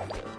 ข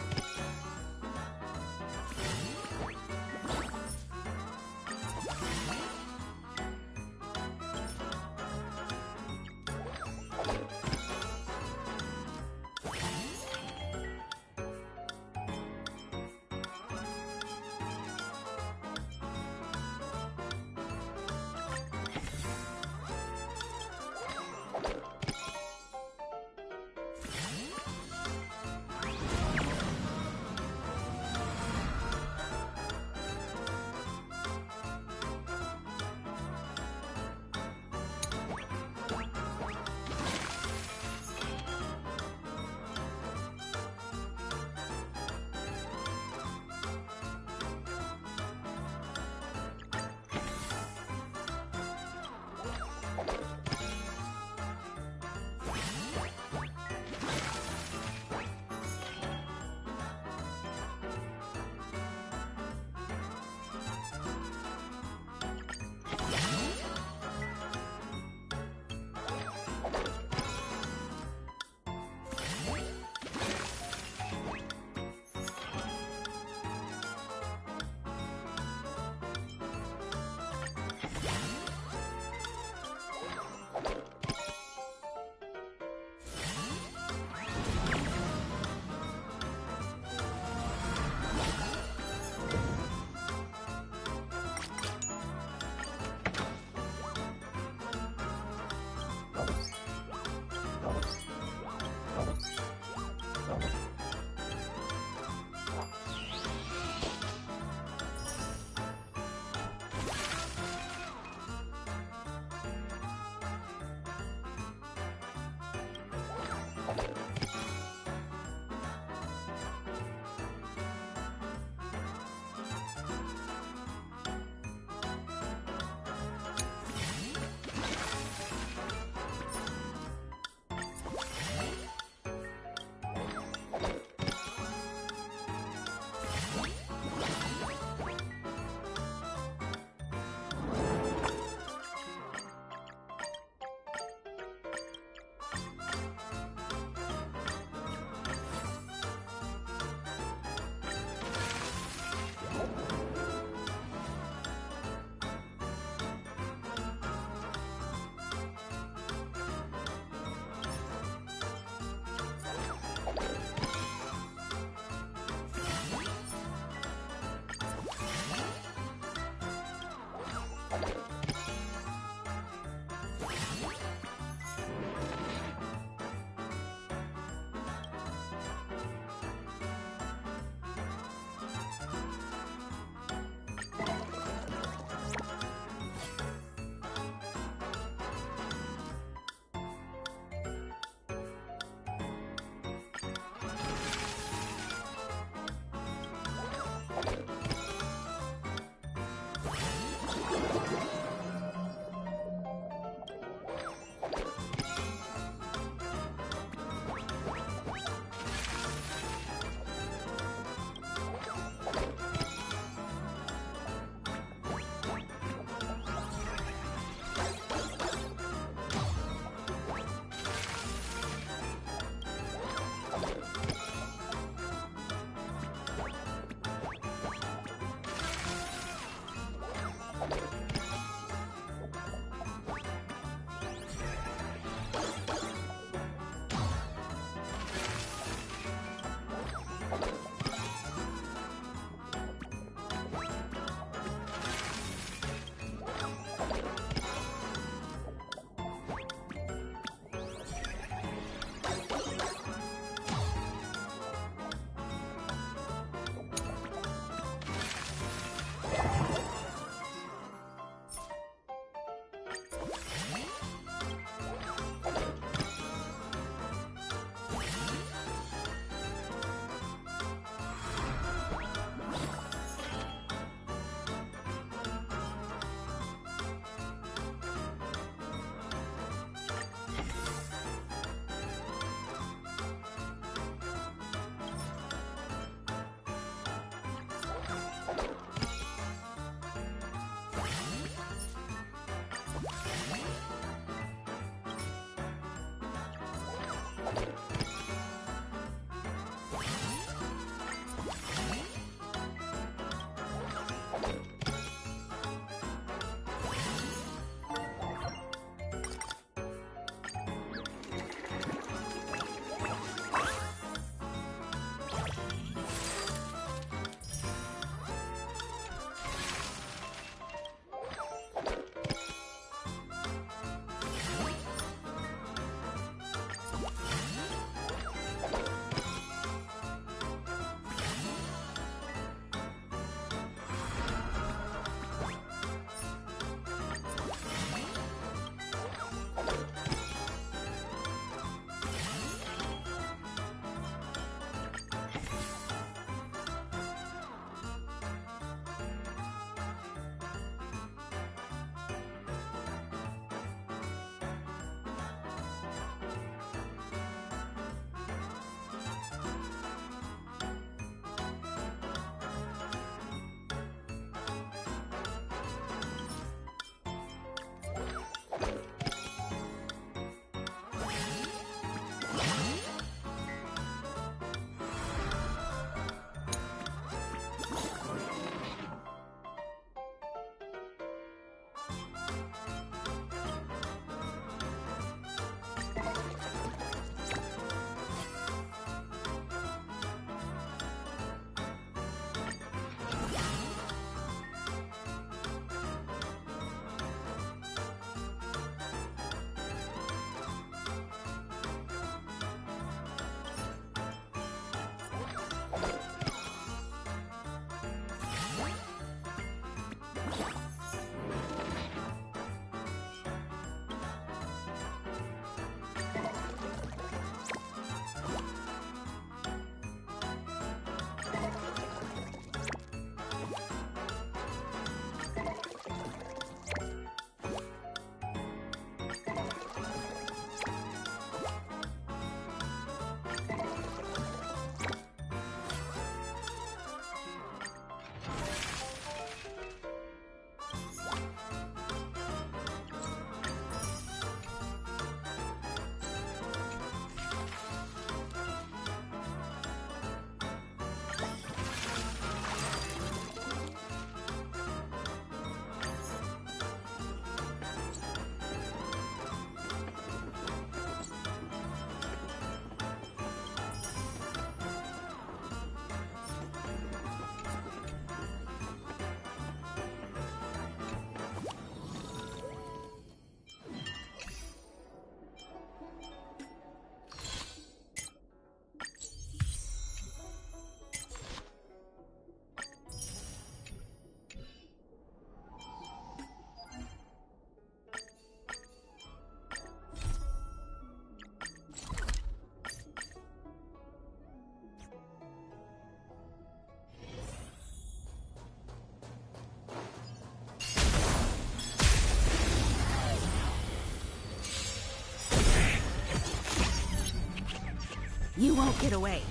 You won't get away.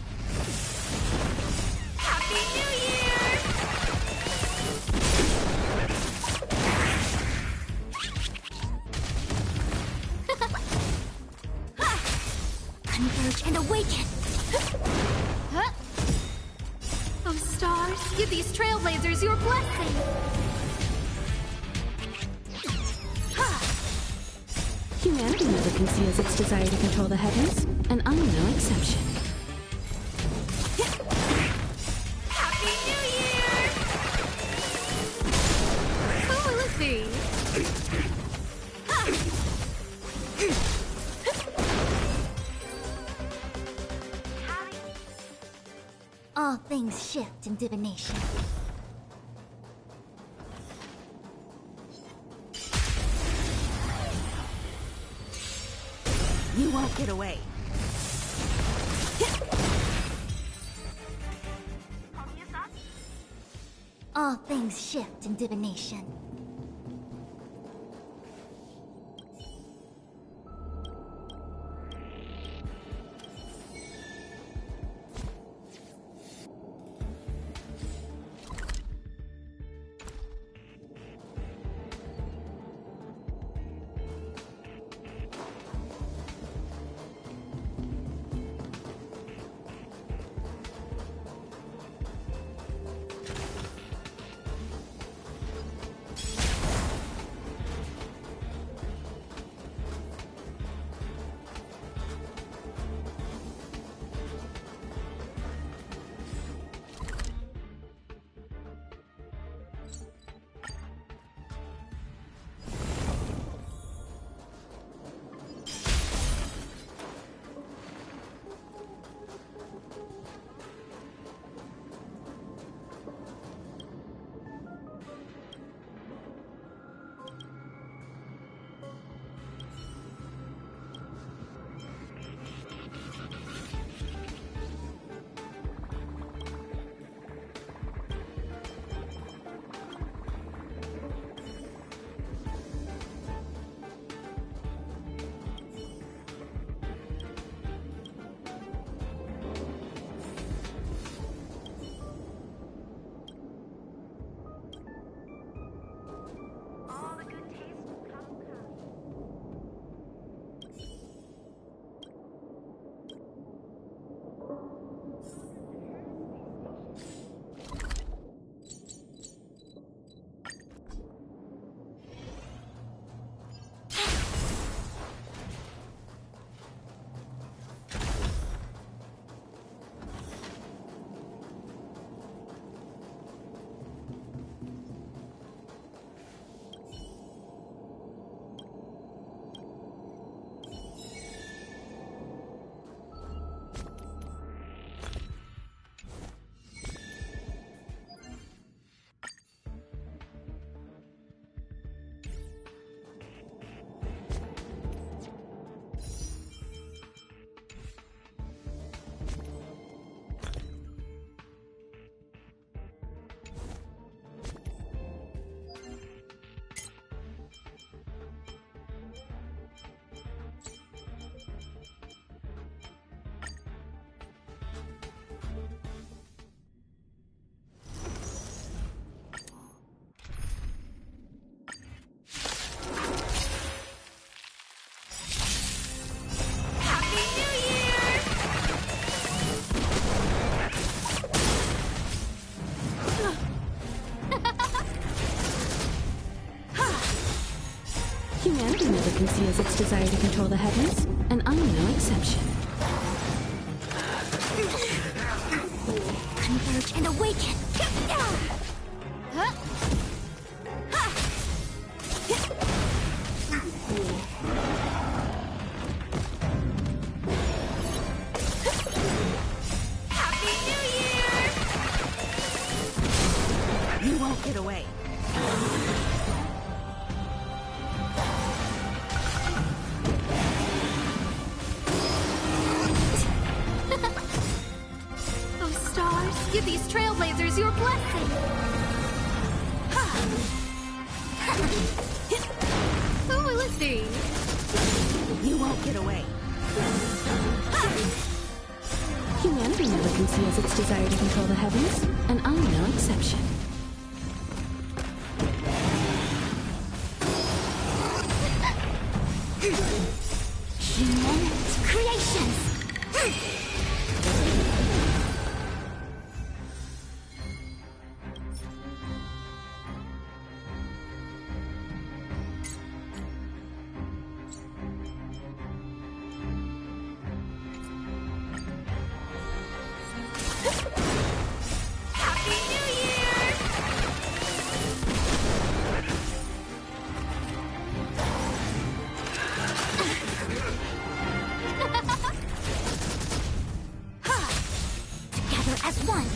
Happy New Year! Converge and awaken! Oh, stars, give these trailblazers your blessing! Humanity never conceals its desire to control the heavens, and I'm no exception. Happy New Year! Who will it be? All things shift in divination. You won't get away. All things shift in divination. conceals its desire to control the heavens, and I'm no exception. Converge and awaken. Happy New Year! You won't get away. Those stars, give these trailblazers your blessing. Who will it be? You won't get away. Humanity never conceals its desire to control the heavens, and I'm no exception. Human creations. Happy New Year! Together as one.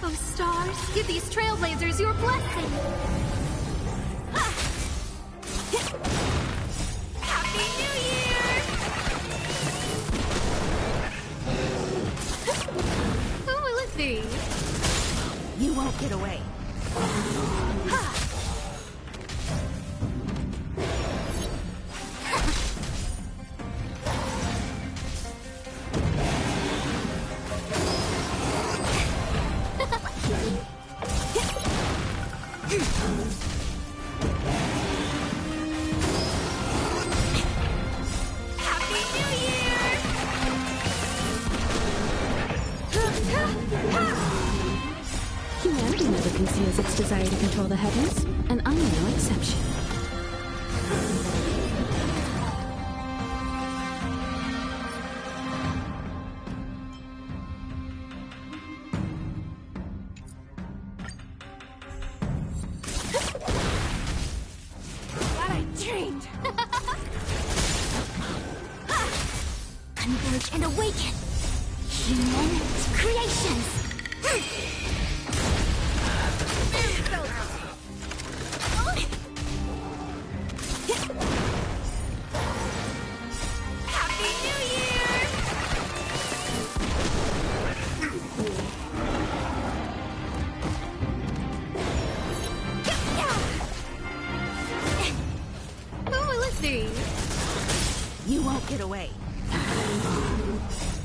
Those stars, give these trailblazers your blessing. Happy New Year! Who will it be? You won't get away. Happy New Year! Humanity never conceals its desire to control the heavens, and I'm no exception. What I dreamed! Converge and awaken. Human creations. Happy New Year! Who will it be? You won't get away.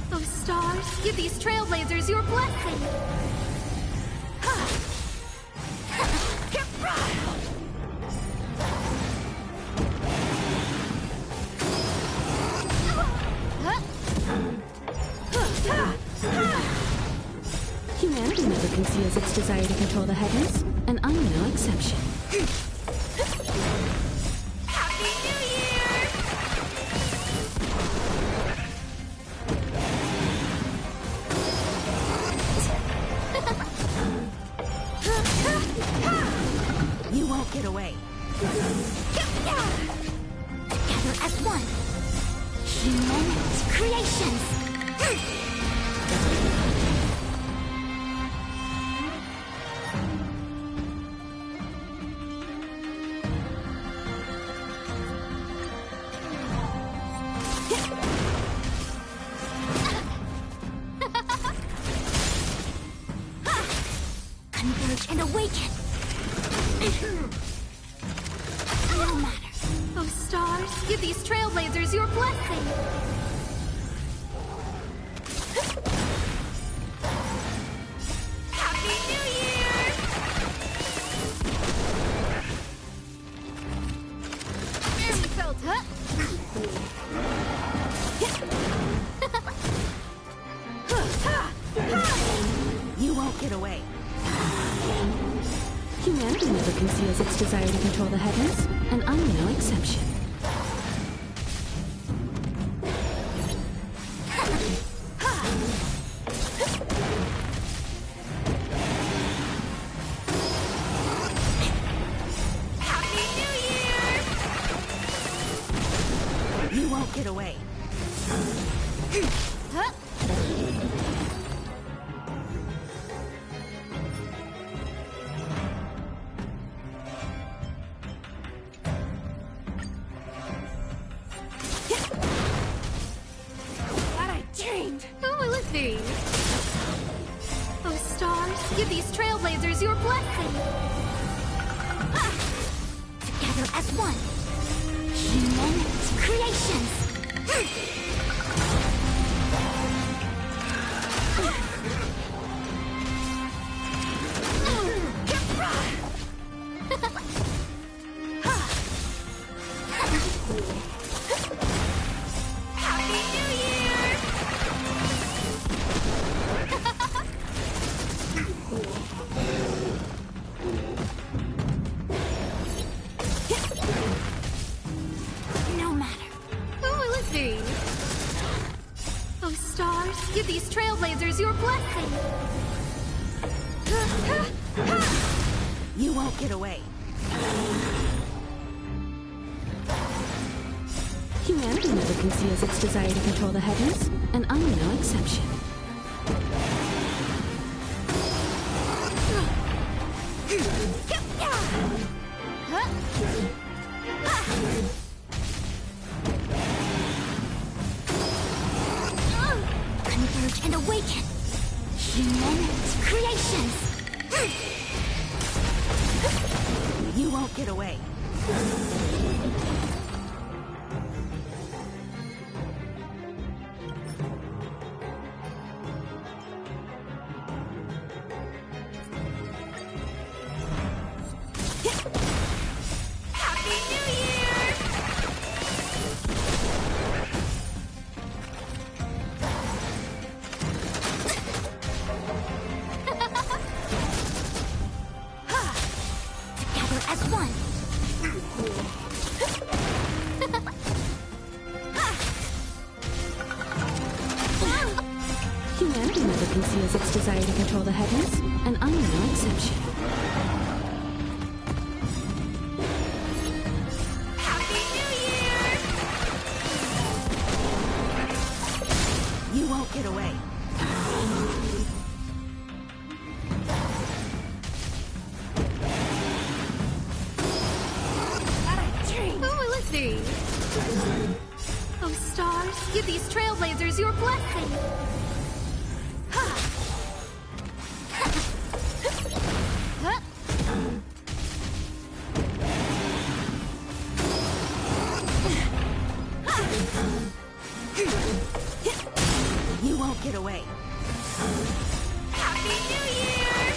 Those stars, give these trailblazers your blessing. Humanity never conceals its desire to control the heavens, and I'm no exception. Happy New Year! You won't get away. Together as one. Human creations. Converge and awaken. No matter. Those stars, give these trailblazers your blessing. Happy New Year! Very felt, huh? You won't get away. Humanity never conceals its desire to control the heavens, and I'm no exception. You won't get away. That I dreamed. Who will it be? Oh, stars, give these trailblazers your blessing. Together as one. Human creations. Happy New Year! No matter. Who will it be? Oh, stars, give these trailblazers your blessing. You won't get away. Humanity never conceals its desire to control the heavens, and I'm no exception. Converge and awaken. Human creations. You won't get away. Happy New Year! Together as one. Humanity never conceals its desire to control the heavens, and I'm no exception. Happy New Year! You won't get away. That I dreamed. Who will it be? Oh, stars, give these trailblazers your blessing. You won't get away. Happy New Year!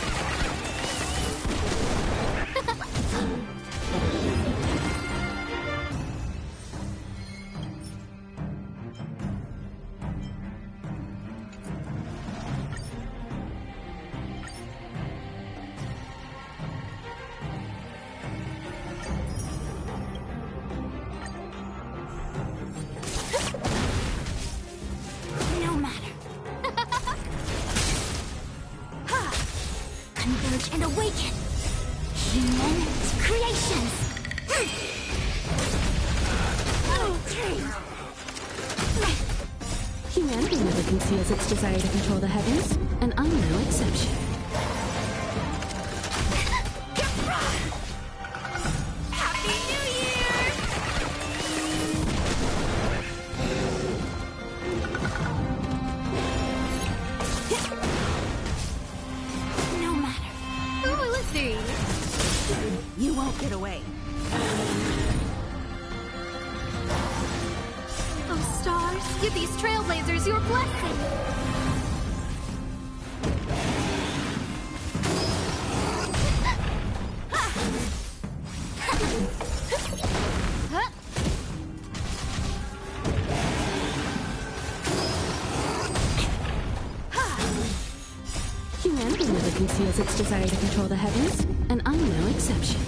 No matter. Converge and awaken. Human creations. Humanity never conceals its desire to control the heavens, and I'm no exception. Happy New Year! No matter. Who will it be? You won't get away. Oh, stars, give these trailblazers your blessing. Humanity never conceals its desire to control the heavens, and I'm no exception.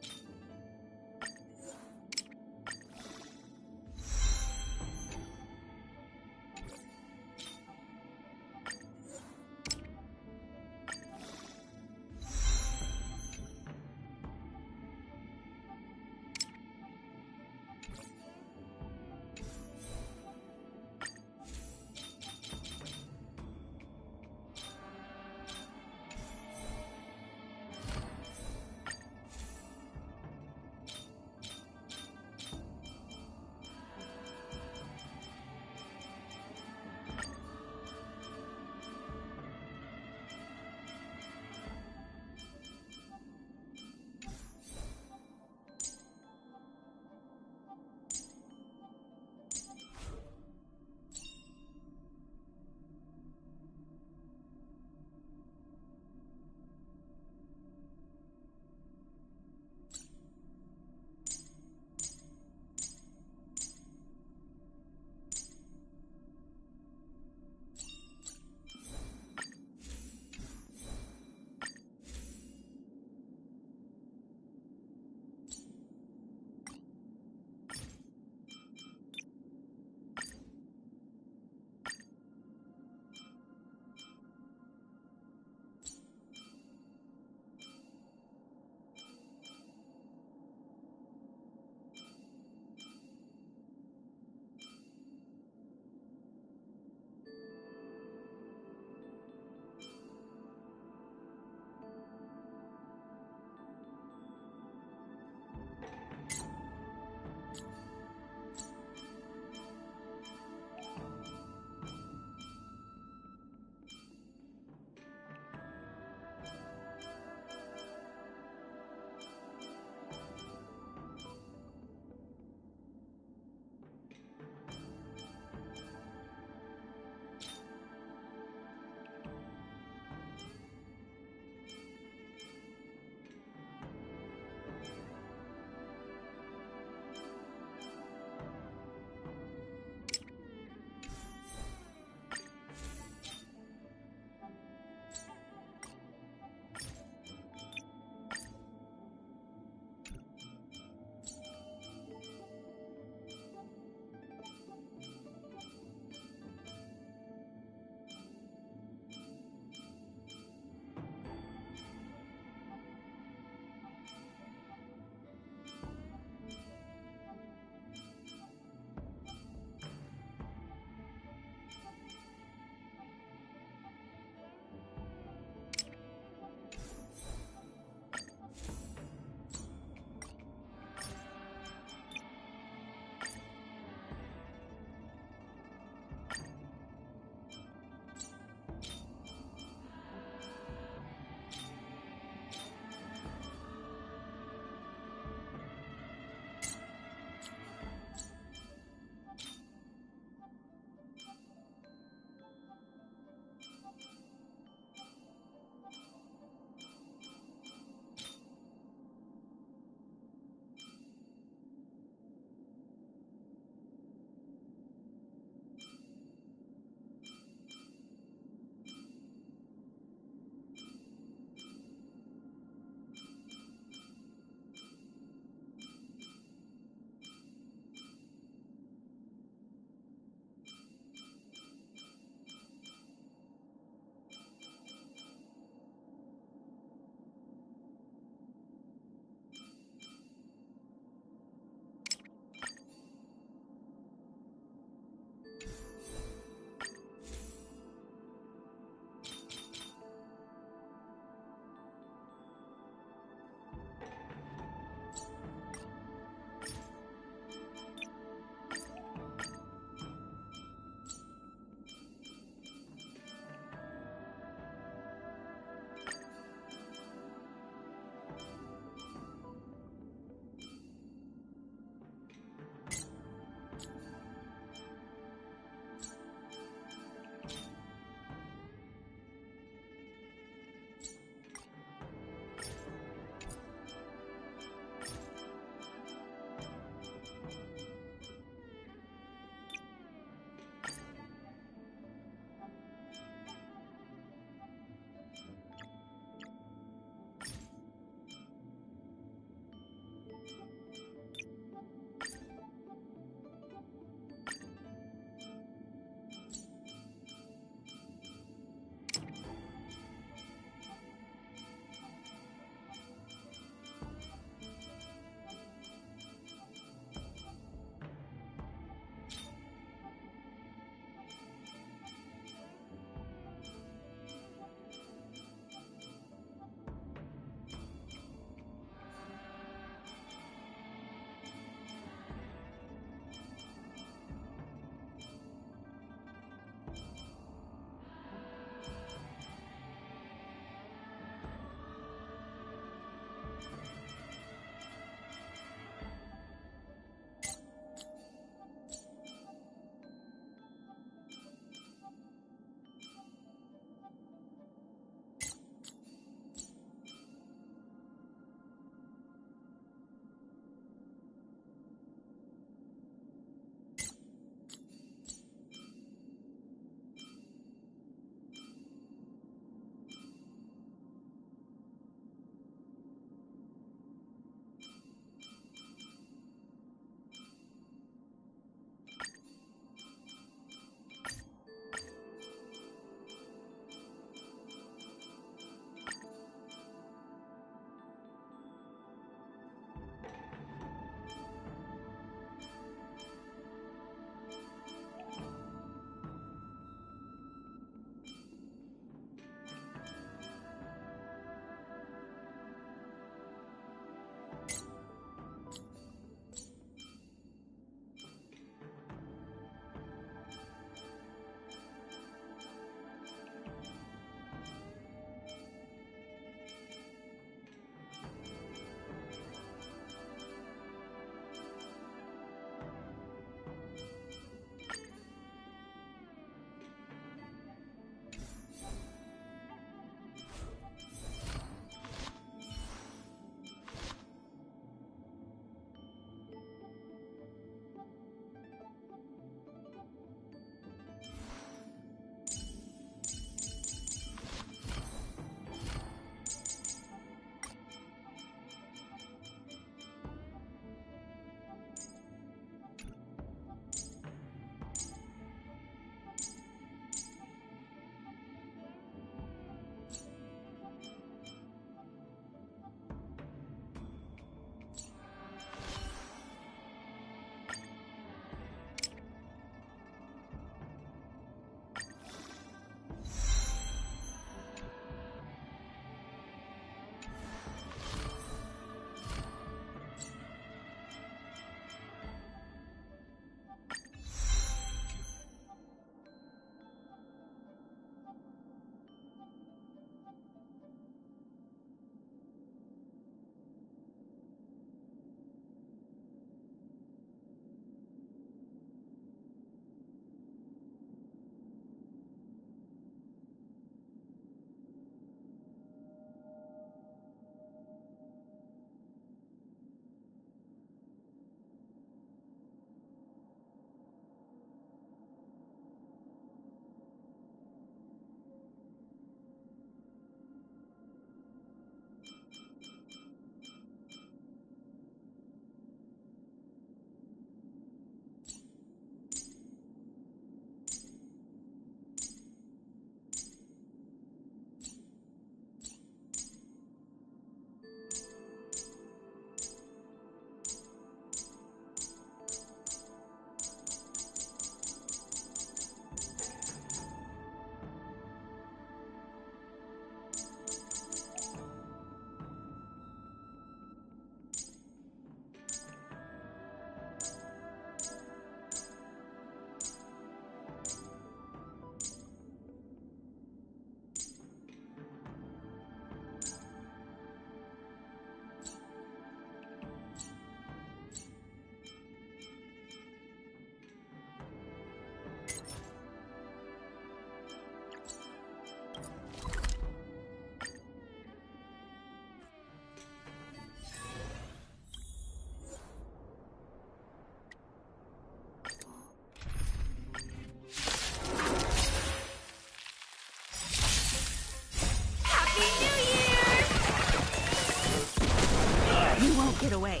get away.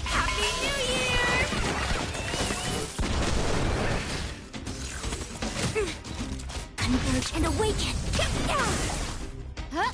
Happy New Year! Converge and awaken. Huh?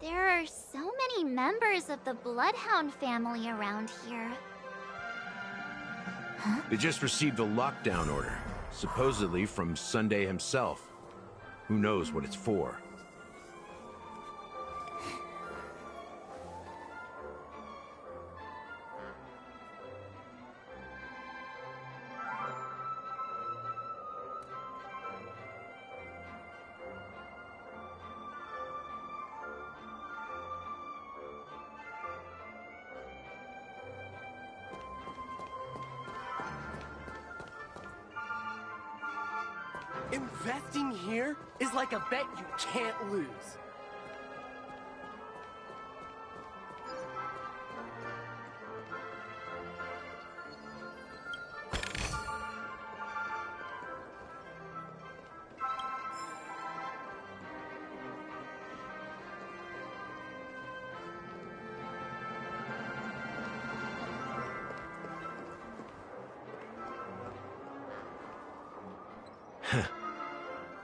There are so many members of the Bloodhound family around here. They just received a lockdown order, supposedly from Sunday himself. Who knows what it's for? Investing here is like a bet you can't lose.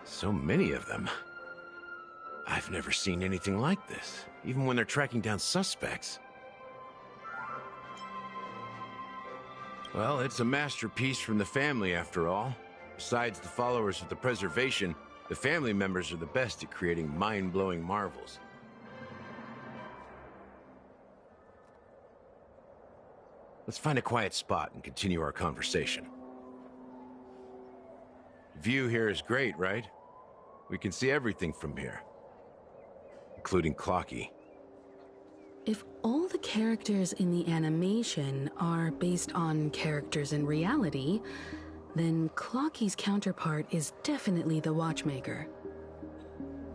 So many of them. I've never seen anything like this, even when they're tracking down suspects. Well, it's a masterpiece from the family, after all. Besides the followers of the preservation, the family members are the best at creating mind-blowing marvels. Let's find a quiet spot and continue our conversation. View here is great, right? We can see everything from here, including Clocky. If all the characters in the animation are based on characters in reality, then Clocky's counterpart is definitely the Watchmaker.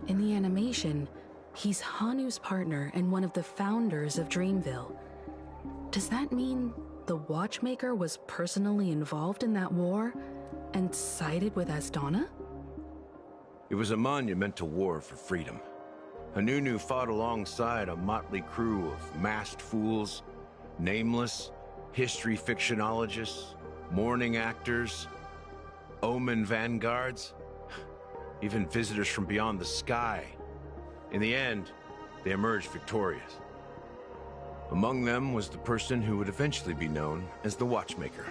In the animation, he's Hanu's partner and one of the founders of Dreamville. Does that mean the Watchmaker was personally involved in that war and sided with Asdana? It was a monumental war for freedom. Hanunu fought alongside a motley crew of masked fools, nameless, history fictionologists, mourning actors, omen vanguards, even visitors from beyond the sky. In the end, they emerged victorious. Among them was the person who would eventually be known as the Watchmaker.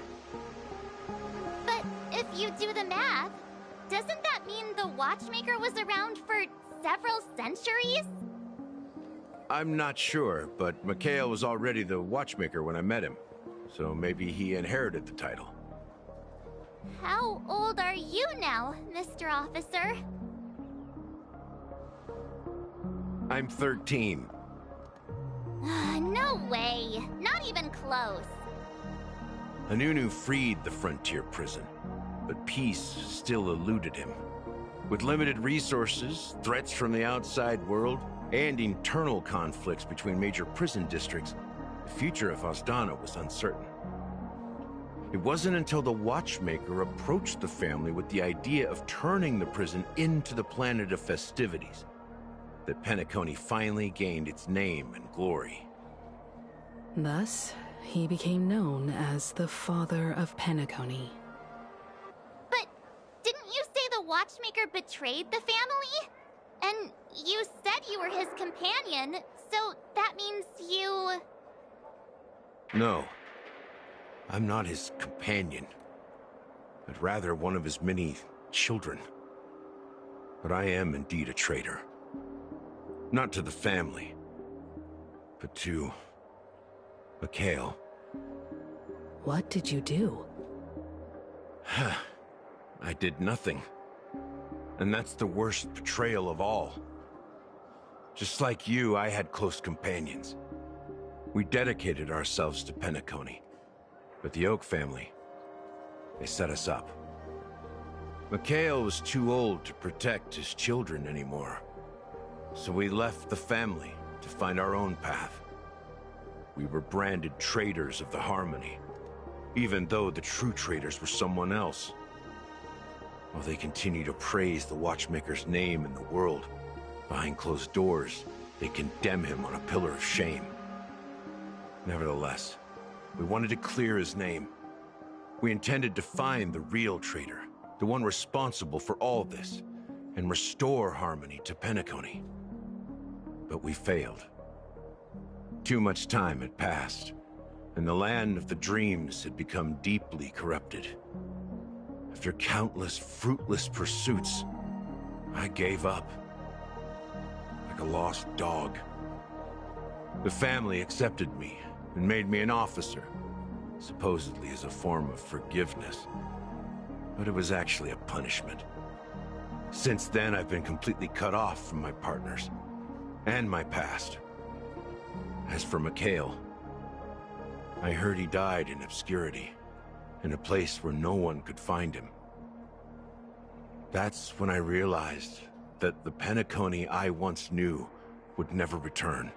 But if you do the math, doesn't that mean the Watchmaker was around for several centuries? I'm not sure, but Mikhail was already the Watchmaker when I met him, so maybe he inherited the title. How old are you now, Mr. Officer? I'm 13. No way. Not even close. Hanunu freed the frontier prison, but peace still eluded him. With limited resources, threats from the outside world, and internal conflicts between major prison districts, the future of Asdana was uncertain. It wasn't until the Watchmaker approached the family with the idea of turning the prison into the planet of festivities that Penacony finally gained its name and glory. Thus, he became known as the Father of Penacony. But didn't you say the Watchmaker betrayed the family? And you said you were his companion, so that means you... No. I'm not his companion, but rather one of his many children. But I am indeed a traitor. Not to the family, but to Mikhail. What did you do? I did nothing. And that's the worst betrayal of all. Just like you, I had close companions. We dedicated ourselves to Penacony. But the Oak family, they set us up. Mikhail was too old to protect his children anymore. So we left the family to find our own path. We were branded traitors of the Harmony, even though the true traitors were someone else. While they continue to praise the Watchmaker's name in the world, behind closed doors, they condemn him on a pillar of shame. Nevertheless, we wanted to clear his name. We intended to find the real traitor, the one responsible for all this, and restore harmony to Penacony. But we failed. Too much time had passed, and the land of the dreams had become deeply corrupted. After countless fruitless pursuits, I gave up. Like a lost dog. The family accepted me and made me an officer, supposedly as a form of forgiveness. But it was actually a punishment. Since then, I've been completely cut off from my partners and my past. As for Mikhail, I heard he died in obscurity, in a place where no one could find him. That's when I realized that the Penacony I once knew would never return.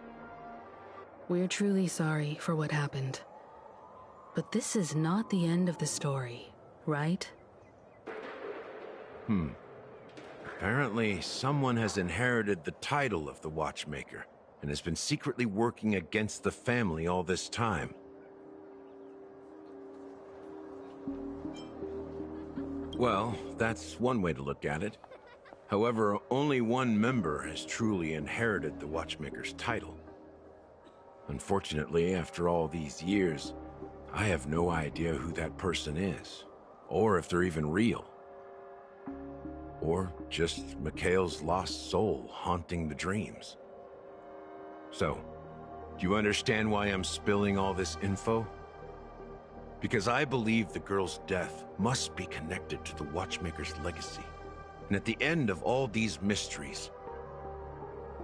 We're truly sorry for what happened. But this is not the end of the story, right? Apparently, someone has inherited the title of the Watchmaker and has been secretly working against the family all this time. Well, that's one way to look at it. However, only one member has truly inherited the Watchmaker's title. Unfortunately, after all these years, I have no idea who that person is, or if they're even real. Or just Mikhail's lost soul haunting the dreams. So, do you understand why I'm spilling all this info? Because I believe the girl's death must be connected to the Watchmaker's legacy. And at the end of all these mysteries,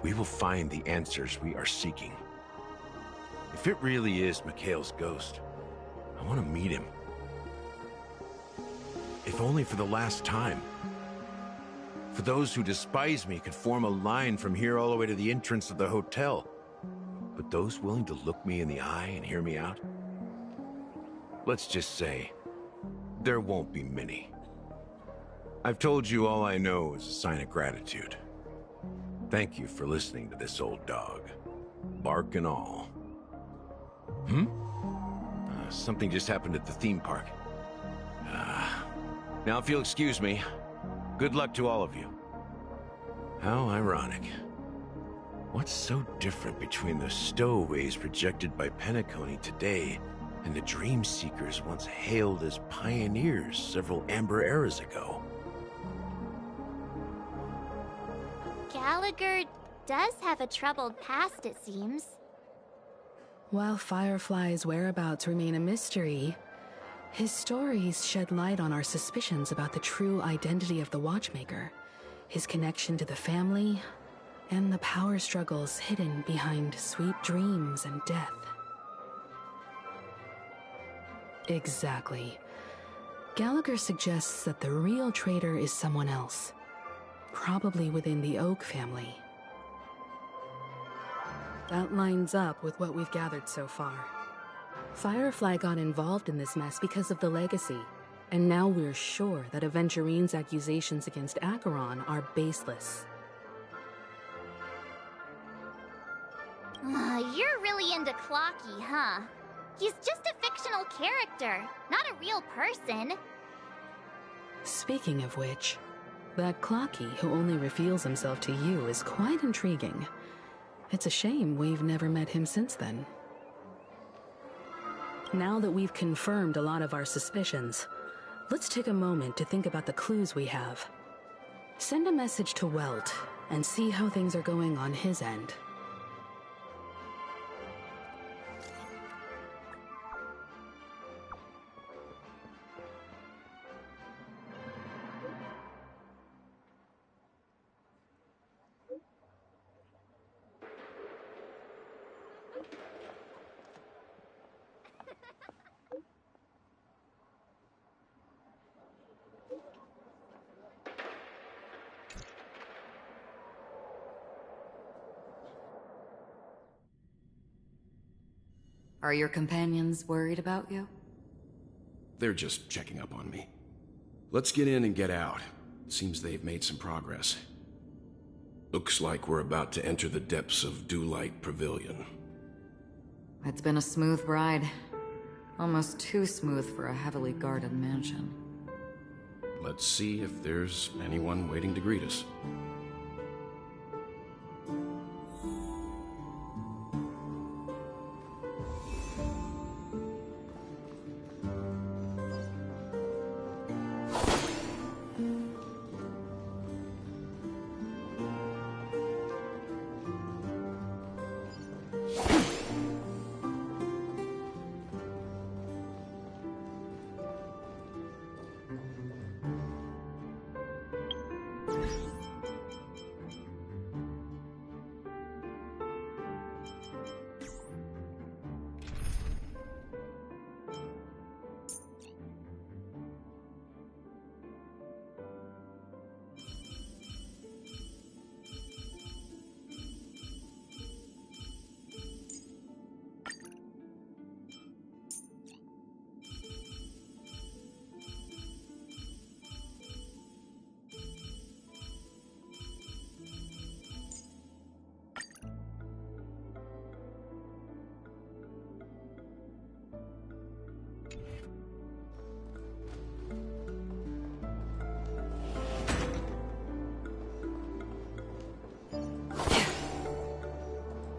we will find the answers we are seeking. If it really is Mikhail's ghost, I want to meet him. If only for the last time. For those who despise me could form a line from here all the way to the entrance of the hotel. But those willing to look me in the eye and hear me out? Let's just say, there won't be many. I've told you all I know is a sign of gratitude. Thank you for listening to this old dog. Bark and all. Something just happened at the theme park. Now if you'll excuse me, good luck to all of you. How ironic. What's so different between the stowaways projected by Penacony today and the dream seekers once hailed as pioneers several amber eras ago? Gallagher does have a troubled past, it seems. While Firefly's whereabouts remain a mystery, his stories shed light on our suspicions about the true identity of the Watchmaker, his connection to the family, and the power struggles hidden behind sweet dreams and death. Exactly. Gallagher suggests that the real traitor is someone else, probably within the Oak family. That lines up with what we've gathered so far. Firefly got involved in this mess because of the legacy, and now we're sure that Aventurine's accusations against Acheron are baseless. You're really into Clocky, huh? He's just a fictional character, not a real person. Speaking of which, that Clocky who only reveals himself to you is quite intriguing. It's a shame we've never met him since then. Now that we've confirmed a lot of our suspicions, let's take a moment to think about the clues we have. Send a message to Welt and see how things are going on his end. Are your companions worried about you? They're just checking up on me. Let's get in and get out. Seems they've made some progress. Looks like we're about to enter the depths of Dewlight Pavilion. It's been a smooth ride. Almost too smooth for a heavily guarded mansion. Let's see if there's anyone waiting to greet us.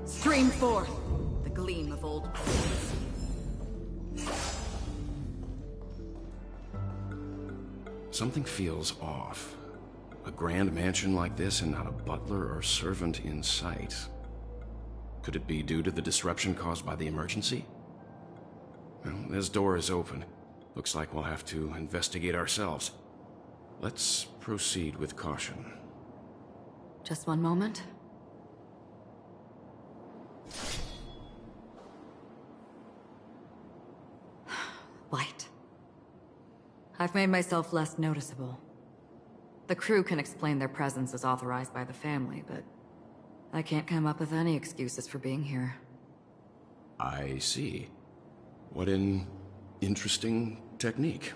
Stream forth the gleam of old blades. Something feels off. A grand mansion like this and not a butler or servant in sight. Could it be due to the disruption caused by the emergency? Well, this door is open. Looks like we'll have to investigate ourselves. Let's proceed with caution. Just one moment. Light. I've made myself less noticeable. The crew can explain their presence as authorized by the family, but I can't come up with any excuses for being here. I see. What an interesting technique.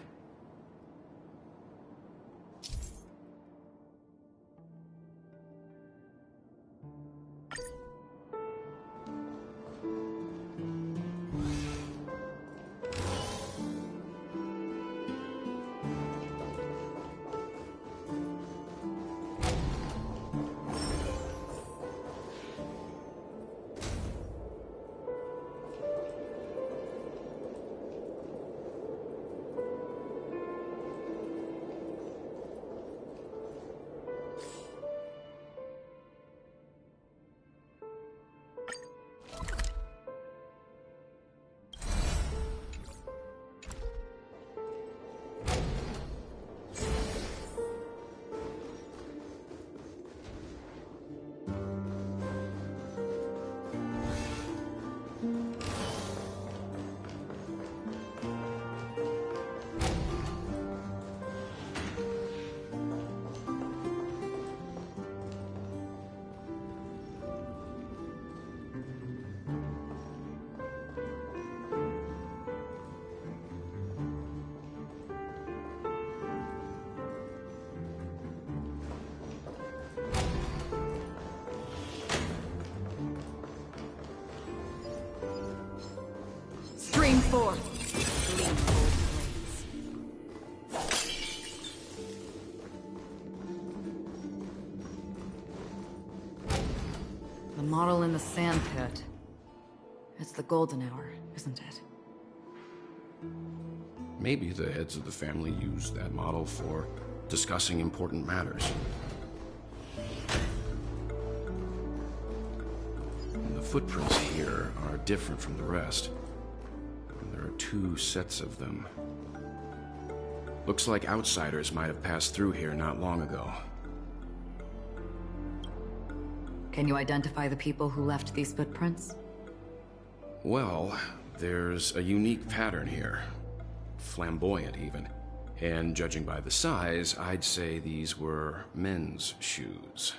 Stream forth gleam of old blades. The model in the sand pit. It's the golden hour, isn't it? Maybe the heads of the family used that model for discussing important matters. And the footprints here are different from the rest. There are 2 sets of them. Looks like outsiders might have passed through here not long ago. Can you identify the people who left these footprints? Well, there's a unique pattern here. Flamboyant, even. And judging by the size, I'd say these were men's shoes.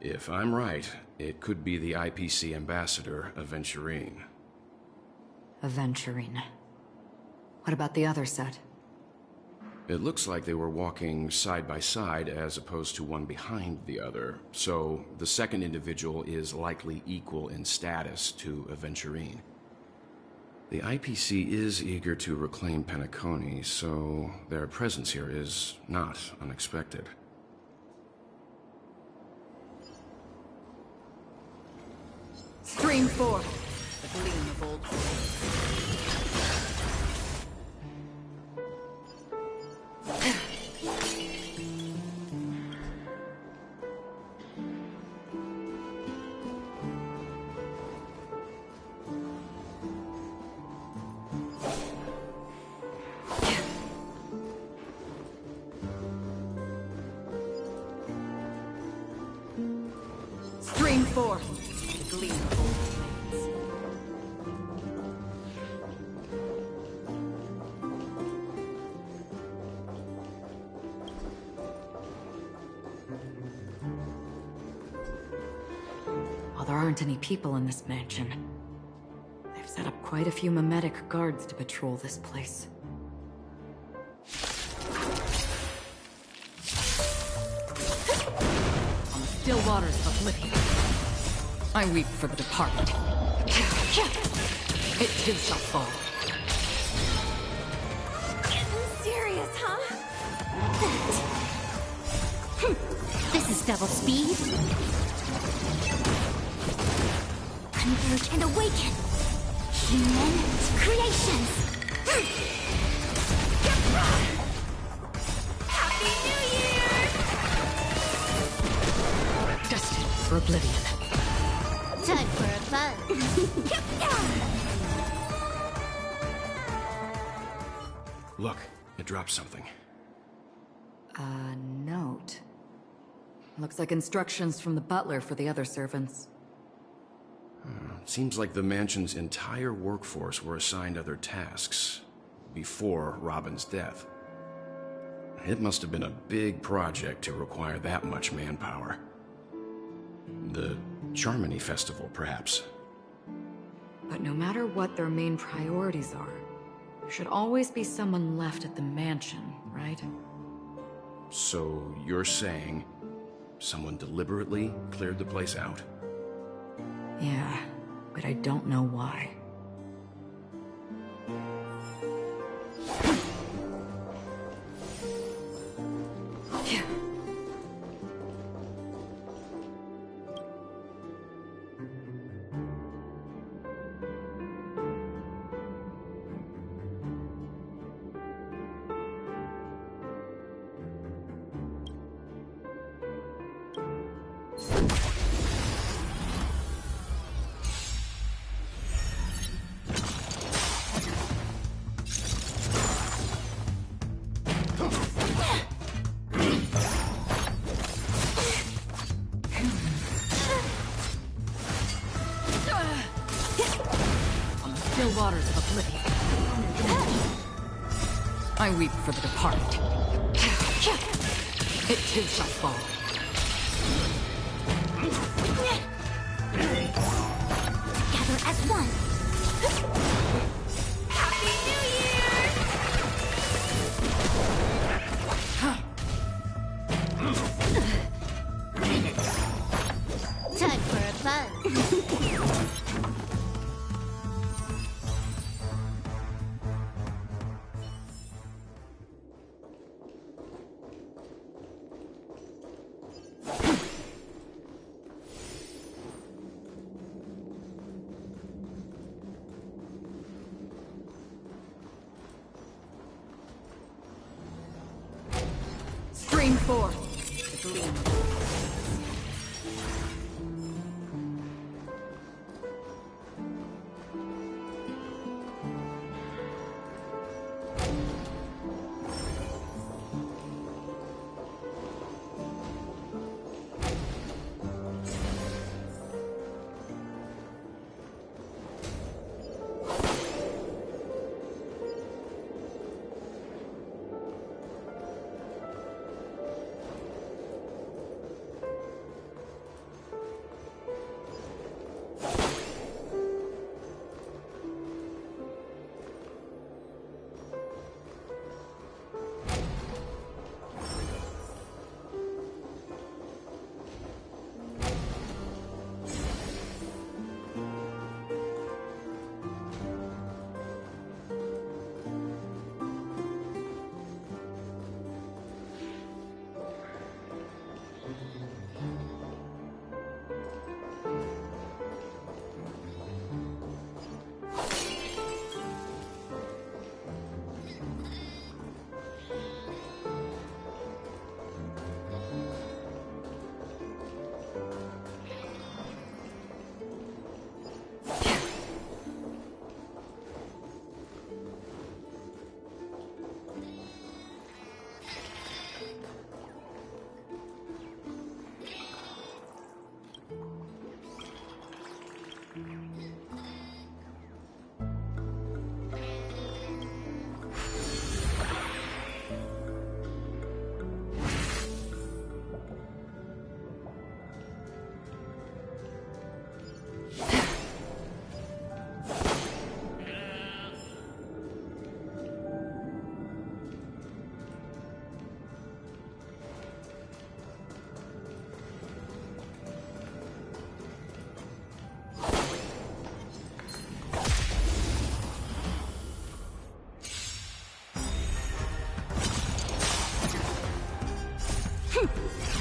If I'm right, it could be the IPC ambassador, Aventurine. Aventurine. What about the other set? It looks like they were walking side by side as opposed to one behind the other, so the second individual is likely equal in status to Aventurine. The IPC is eager to reclaim Penacony, so their presence here is not unexpected. Stream 4. The gleam of old. Stream 4. The gleam of old. While there aren't any people in this mansion, they've set up quite a few mimetic guards to patrol this place. On the still waters of oblivion, I weep for the departed. It too shall fall. Getting serious, huh? This is double speed. Converge and awaken. Human creations. Happy New Year! Destined for oblivion. Time for a buzz. Look, it dropped something. A note. Looks like instructions from the butler for the other servants. Seems like the mansion's entire workforce were assigned other tasks before Robin's death. It must have been a big project to require that much manpower. The Charmony Festival, perhaps. But no matter what their main priorities are, there should always be someone left at the mansion, right? So you're saying someone deliberately cleared the place out? Yeah, but I don't know why. Still waters of oblivion, I weep for the departed. It too shall fall. Gather as one. Happy New Year! Time for a buzz. gleam.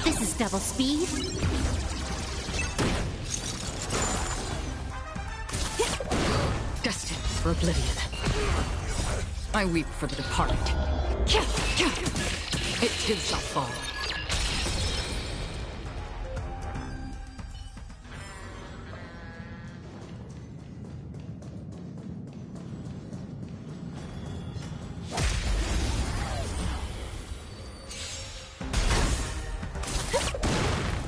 This is double speed. Destined for oblivion. I weep for the departed. It too shall fall.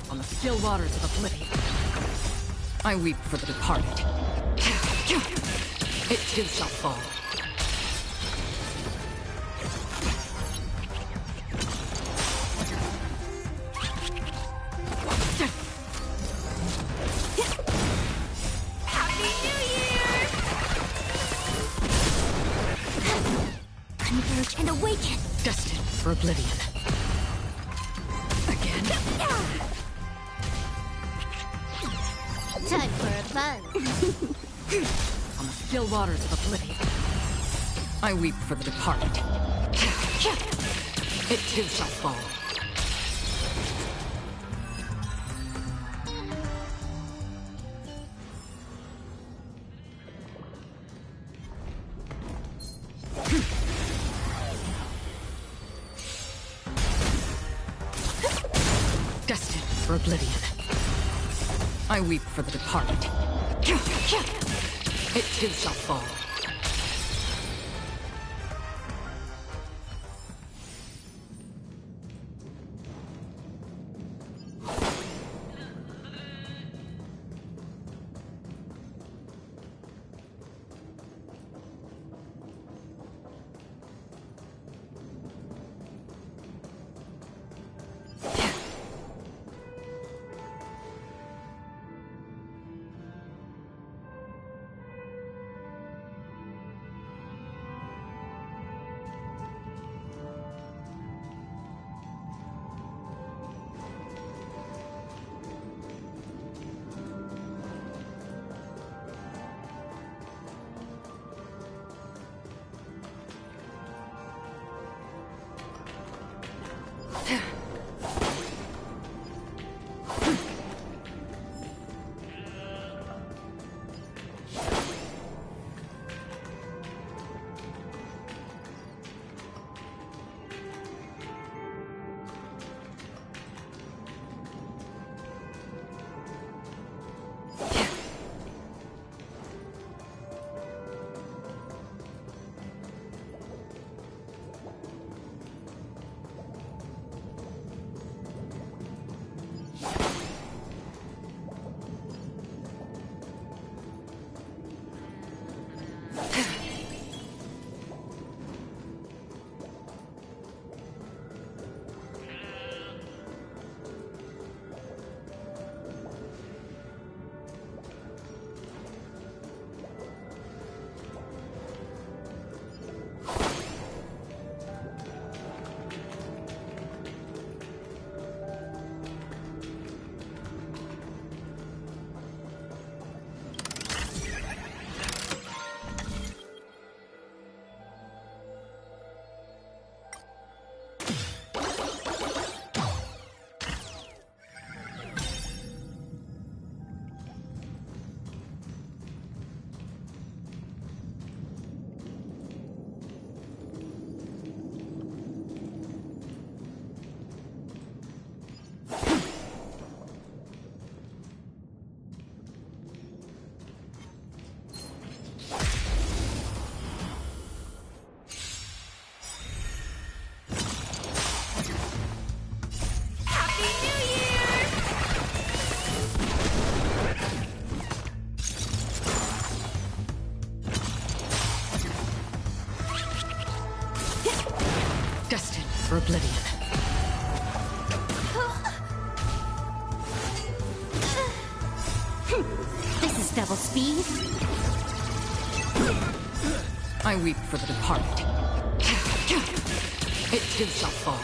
On the still waters of oblivion, I weep for the departed. It too shall fall. Happy New Year! Converge and awaken. Destined for oblivion. Again? Time for a buzz. On the still waters of oblivion, I weep for the departed. It too shall fall. Destined for oblivion, I weep for the departed. It too shall fall. oblivion. This is double speed. I weep for the departed. It too shall fall.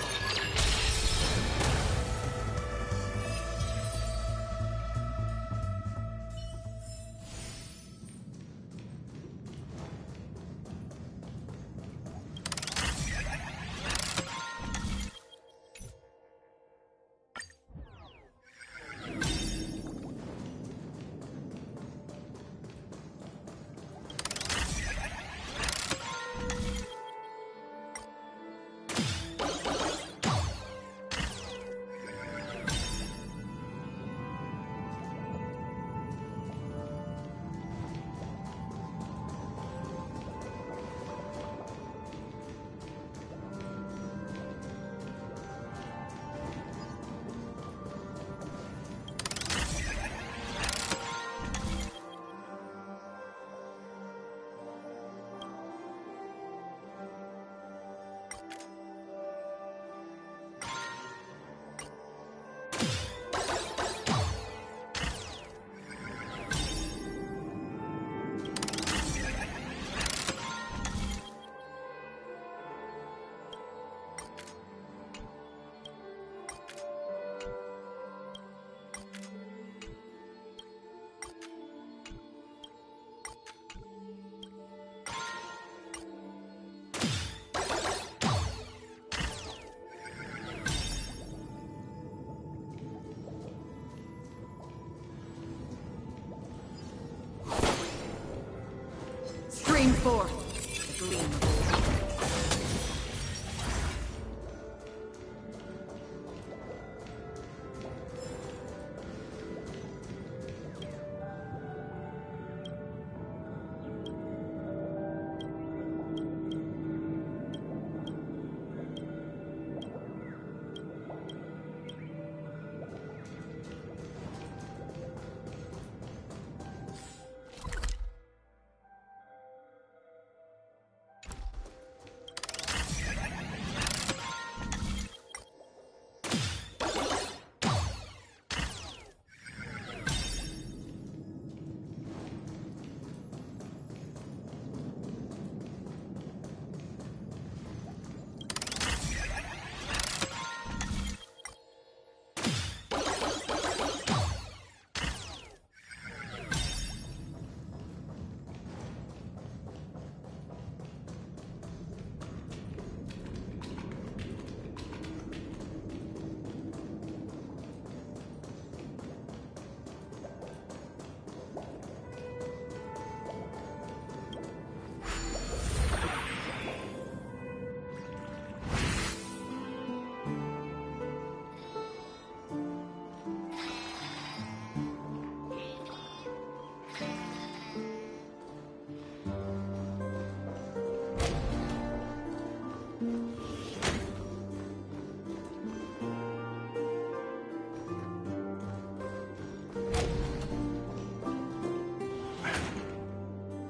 Stream forth the gleam of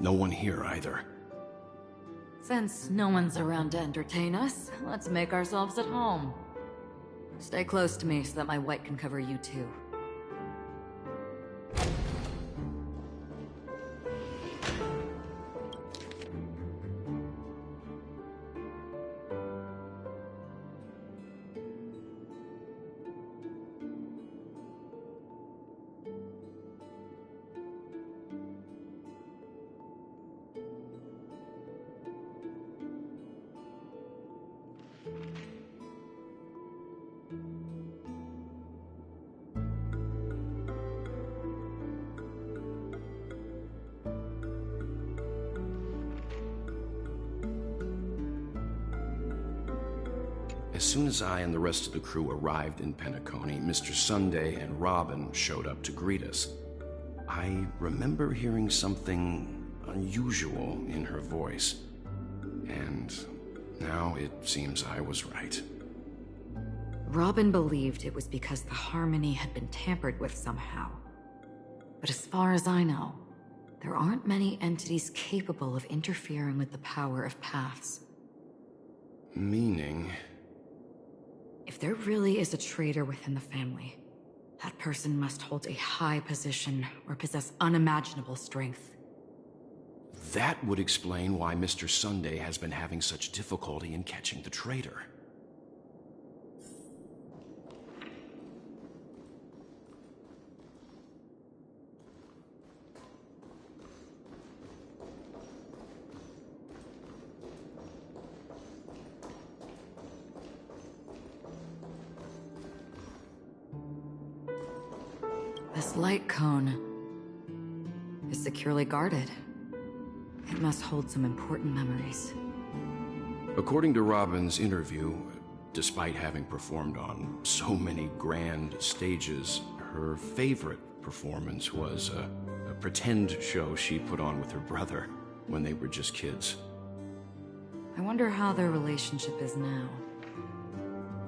No one here either. Since no one's around to entertain us, let's make ourselves at home. Stay close to me so that my white can cover you too. As soon as I and the rest of the crew arrived in Penacony, Mr. Sunday and Robin showed up to greet us. I remember hearing something unusual in her voice, and now it seems I was right. Robin believed it was because the harmony had been tampered with somehow. But as far as I know, there aren't many entities capable of interfering with the power of paths. Meaning... If there really is a traitor within the family, that person must hold a high position or possess unimaginable strength. That would explain why Mr. Sunday has been having such difficulty in catching the traitor. This light cone is securely guarded. It must hold some important memories. According to Robin's interview, despite having performed on so many grand stages, her favorite performance was a pretend show she put on with her brother when they were just kids. I wonder how their relationship is now.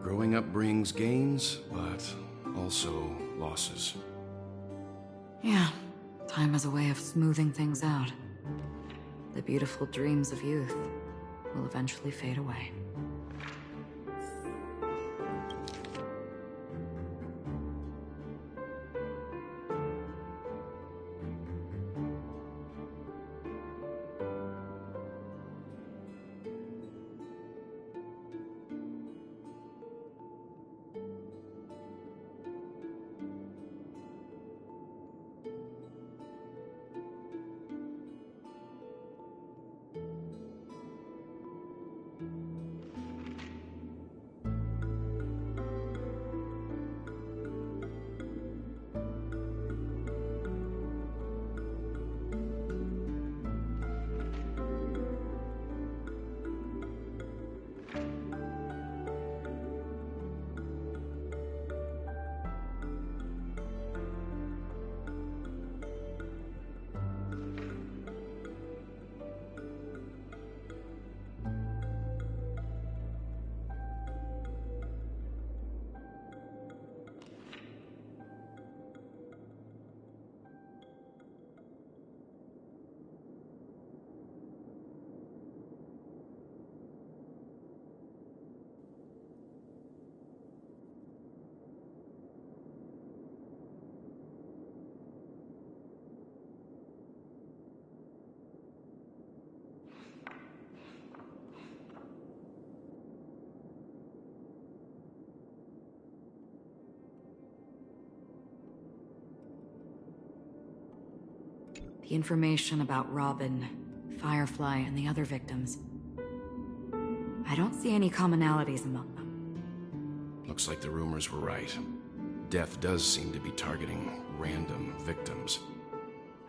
Growing up brings gains, but also losses. Yeah, time has a way of smoothing things out. The beautiful dreams of youth will eventually fade away. The information about Robin, Firefly, and the other victims. I don't see any commonalities among them. Looks like the rumors were right. Death does seem to be targeting random victims.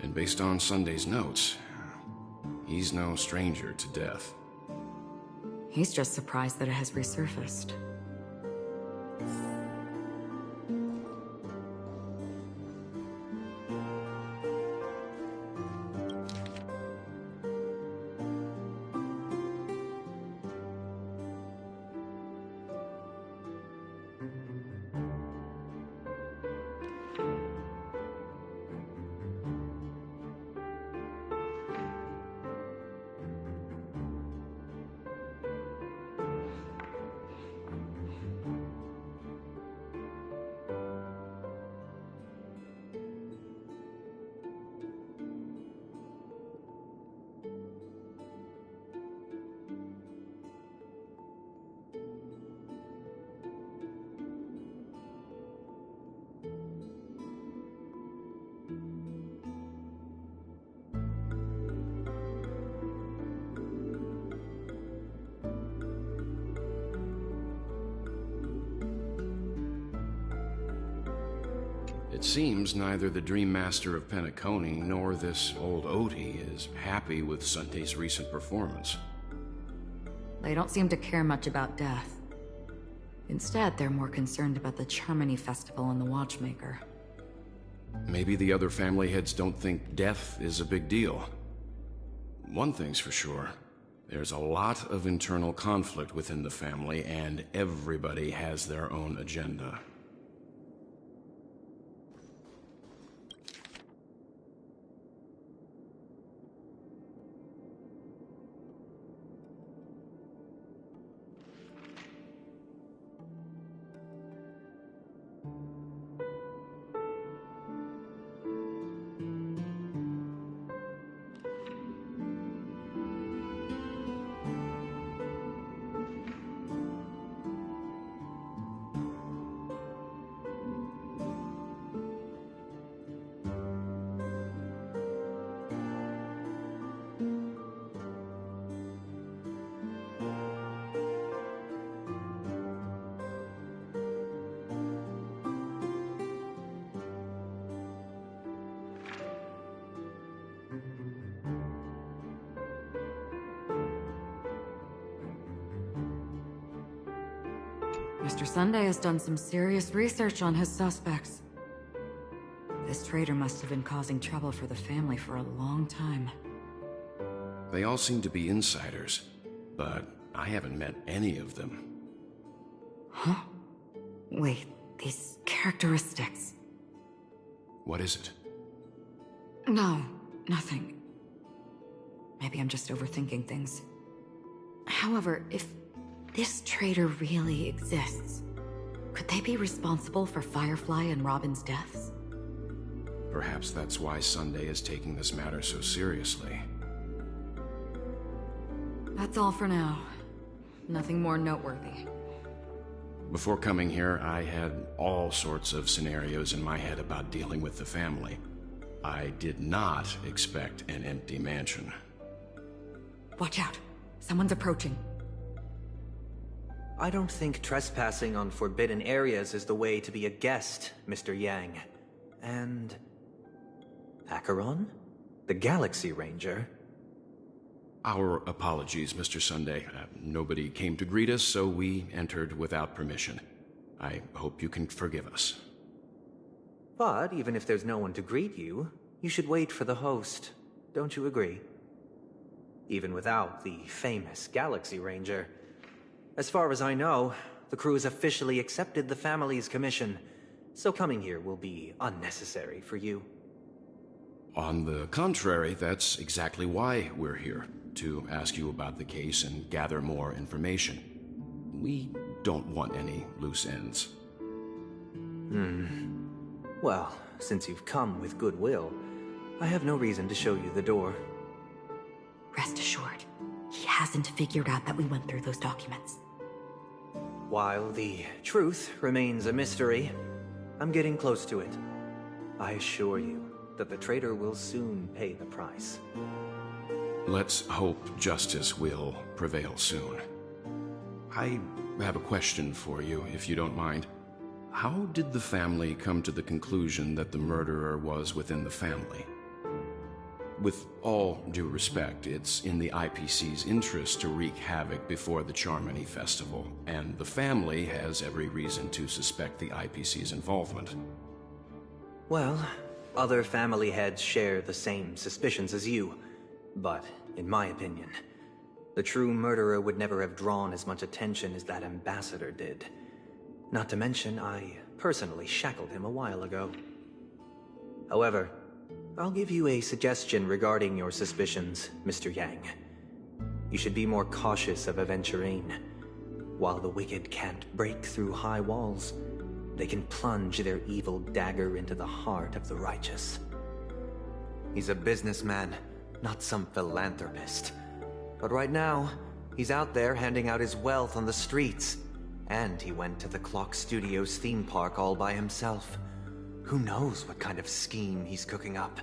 And based on Sunday's notes, he's no stranger to death. He's just surprised that it has resurfaced. It seems neither the Dream Master of Penacony nor this old Odie is happy with Sunday's recent performance. They don't seem to care much about death. Instead, they're more concerned about the Charmony Festival and the Watchmaker. Maybe the other family heads don't think death is a big deal. One thing's for sure. There's a lot of internal conflict within the family, and everybody has their own agenda. Mr. Sunday has done some serious research on his suspects. This traitor must have been causing trouble for the family for a long time. They all seem to be insiders, but I haven't met any of them. Huh? Wait, these characteristics... What is it? No, nothing. Maybe I'm just overthinking things. However, if this traitor really exists, could they be responsible for Firefly and Robin's deaths? Perhaps that's why Sunday is taking this matter so seriously. That's all for now. Nothing more noteworthy. Before coming here, I had all sorts of scenarios in my head about dealing with the family. I did not expect an empty mansion. Watch out. Someone's approaching. I don't think trespassing on forbidden areas is the way to be a guest, Mr. Yang. And... Acheron? The Galaxy Ranger? Our apologies, Mr. Sunday. Nobody came to greet us, so we entered without permission. I hope you can forgive us. But even if there's no one to greet you, you should wait for the host. Don't you agree? Even without the famous Galaxy Ranger. As far as I know, the crew has officially accepted the family's commission, so coming here will be unnecessary for you. On the contrary, that's exactly why we're here, to ask you about the case and gather more information. We don't want any loose ends. Well, since you've come with goodwill, I have no reason to show you the door. Rest assured, he hasn't figured out that we went through those documents. While the truth remains a mystery, I'm getting close to it. I assure you that the traitor will soon pay the price. Let's hope justice will prevail soon. I have a question for you, if you don't mind. How did the family come to the conclusion that the murderer was within the family? With all due respect, it's in the IPC's interest to wreak havoc before the Charmony Festival, and the family has every reason to suspect the IPC's involvement. Well, other family heads share the same suspicions as you, but in my opinion, the true murderer would never have drawn as much attention as that ambassador did. Not to mention, I personally shackled him a while ago. However, I'll give you a suggestion regarding your suspicions, Mr. Yang. You should be more cautious of Aventurine. While the wicked can't break through high walls, they can plunge their evil dagger into the heart of the righteous. He's a businessman, not some philanthropist. But right now, he's out there handing out his wealth on the streets. And he went to the Clock Studios theme park all by himself. Who knows what kind of scheme he's cooking up?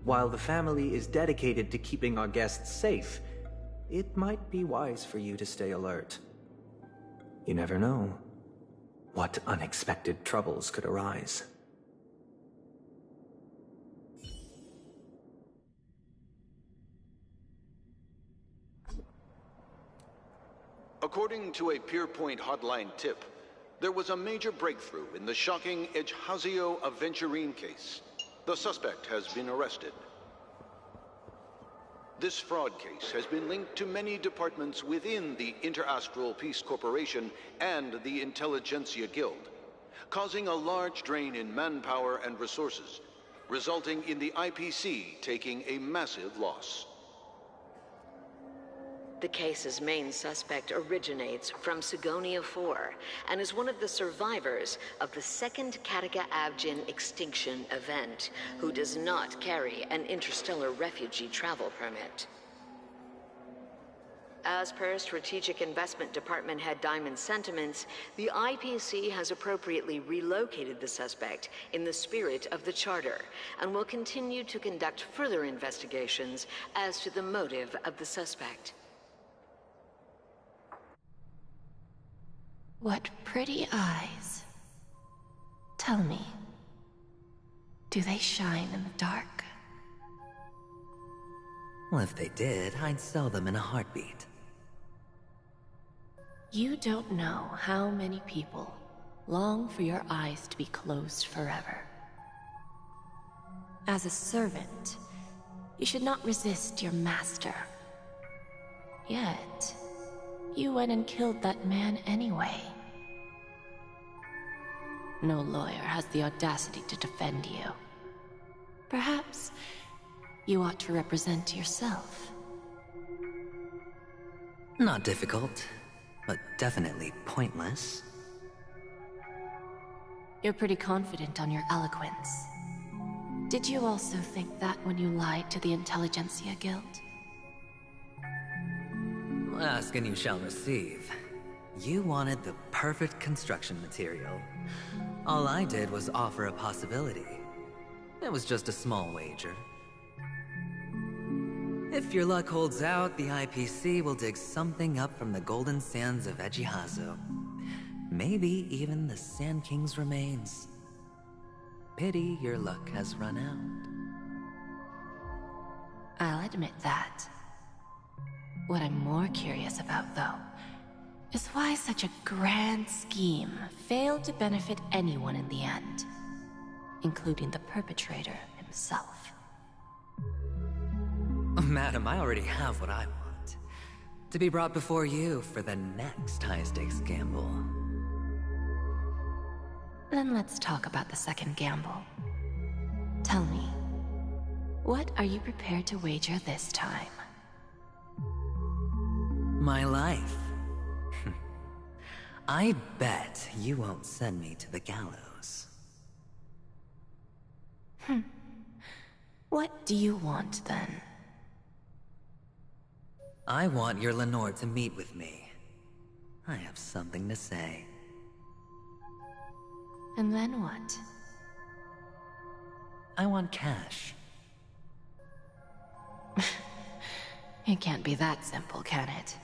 While the family is dedicated to keeping our guests safe, it might be wise for you to stay alert. You never know what unexpected troubles could arise. According to a Pierpoint hotline tip, there was a major breakthrough in the shocking Ejhazio Aventurine case. The suspect has been arrested. This fraud case has been linked to many departments within the Interastral Peace Corporation and the Intelligentsia Guild, causing a large drain in manpower and resources, resulting in the IPC taking a massive loss. The case's main suspect originates from Sigonia 4 and is one of the survivors of the second Kataka-Abjin extinction event, who does not carry an interstellar refugee travel permit. As per Strategic Investment Department Head Diamond's sentiments, the IPC has appropriately relocated the suspect in the spirit of the Charter and will continue to conduct further investigations as to the motive of the suspect. What pretty eyes. Tell me, do they shine in the dark? Well, if they did, I'd sell them in a heartbeat. You don't know how many people long for your eyes to be closed forever. As a servant, you should not resist your master. Yet, you went and killed that man anyway. No lawyer has the audacity to defend you. Perhaps you ought to represent yourself. Not difficult, but definitely pointless. You're pretty confident on your eloquence. Did you also think that when you lied to the Intelligentsia Guild? Ask and you shall receive. You wanted the perfect construction material. All I did was offer a possibility. It was just a small wager. If your luck holds out, the IPC will dig something up from the golden sands of Ejihazo. Maybe even the Sand King's remains. Pity your luck has run out. I'll admit that. What I'm more curious about, though, is why such a grand scheme failed to benefit anyone in the end, including the perpetrator himself. Madam, I already have what I want. To be brought before you for the next high-stakes gamble. Then let's talk about the second gamble. Tell me, what are you prepared to wager this time? My life. I bet you won't send me to the gallows. What do you want, then? I want your Lenore to meet with me. I have something to say. And then what? I want cash. It can't be that simple, can it?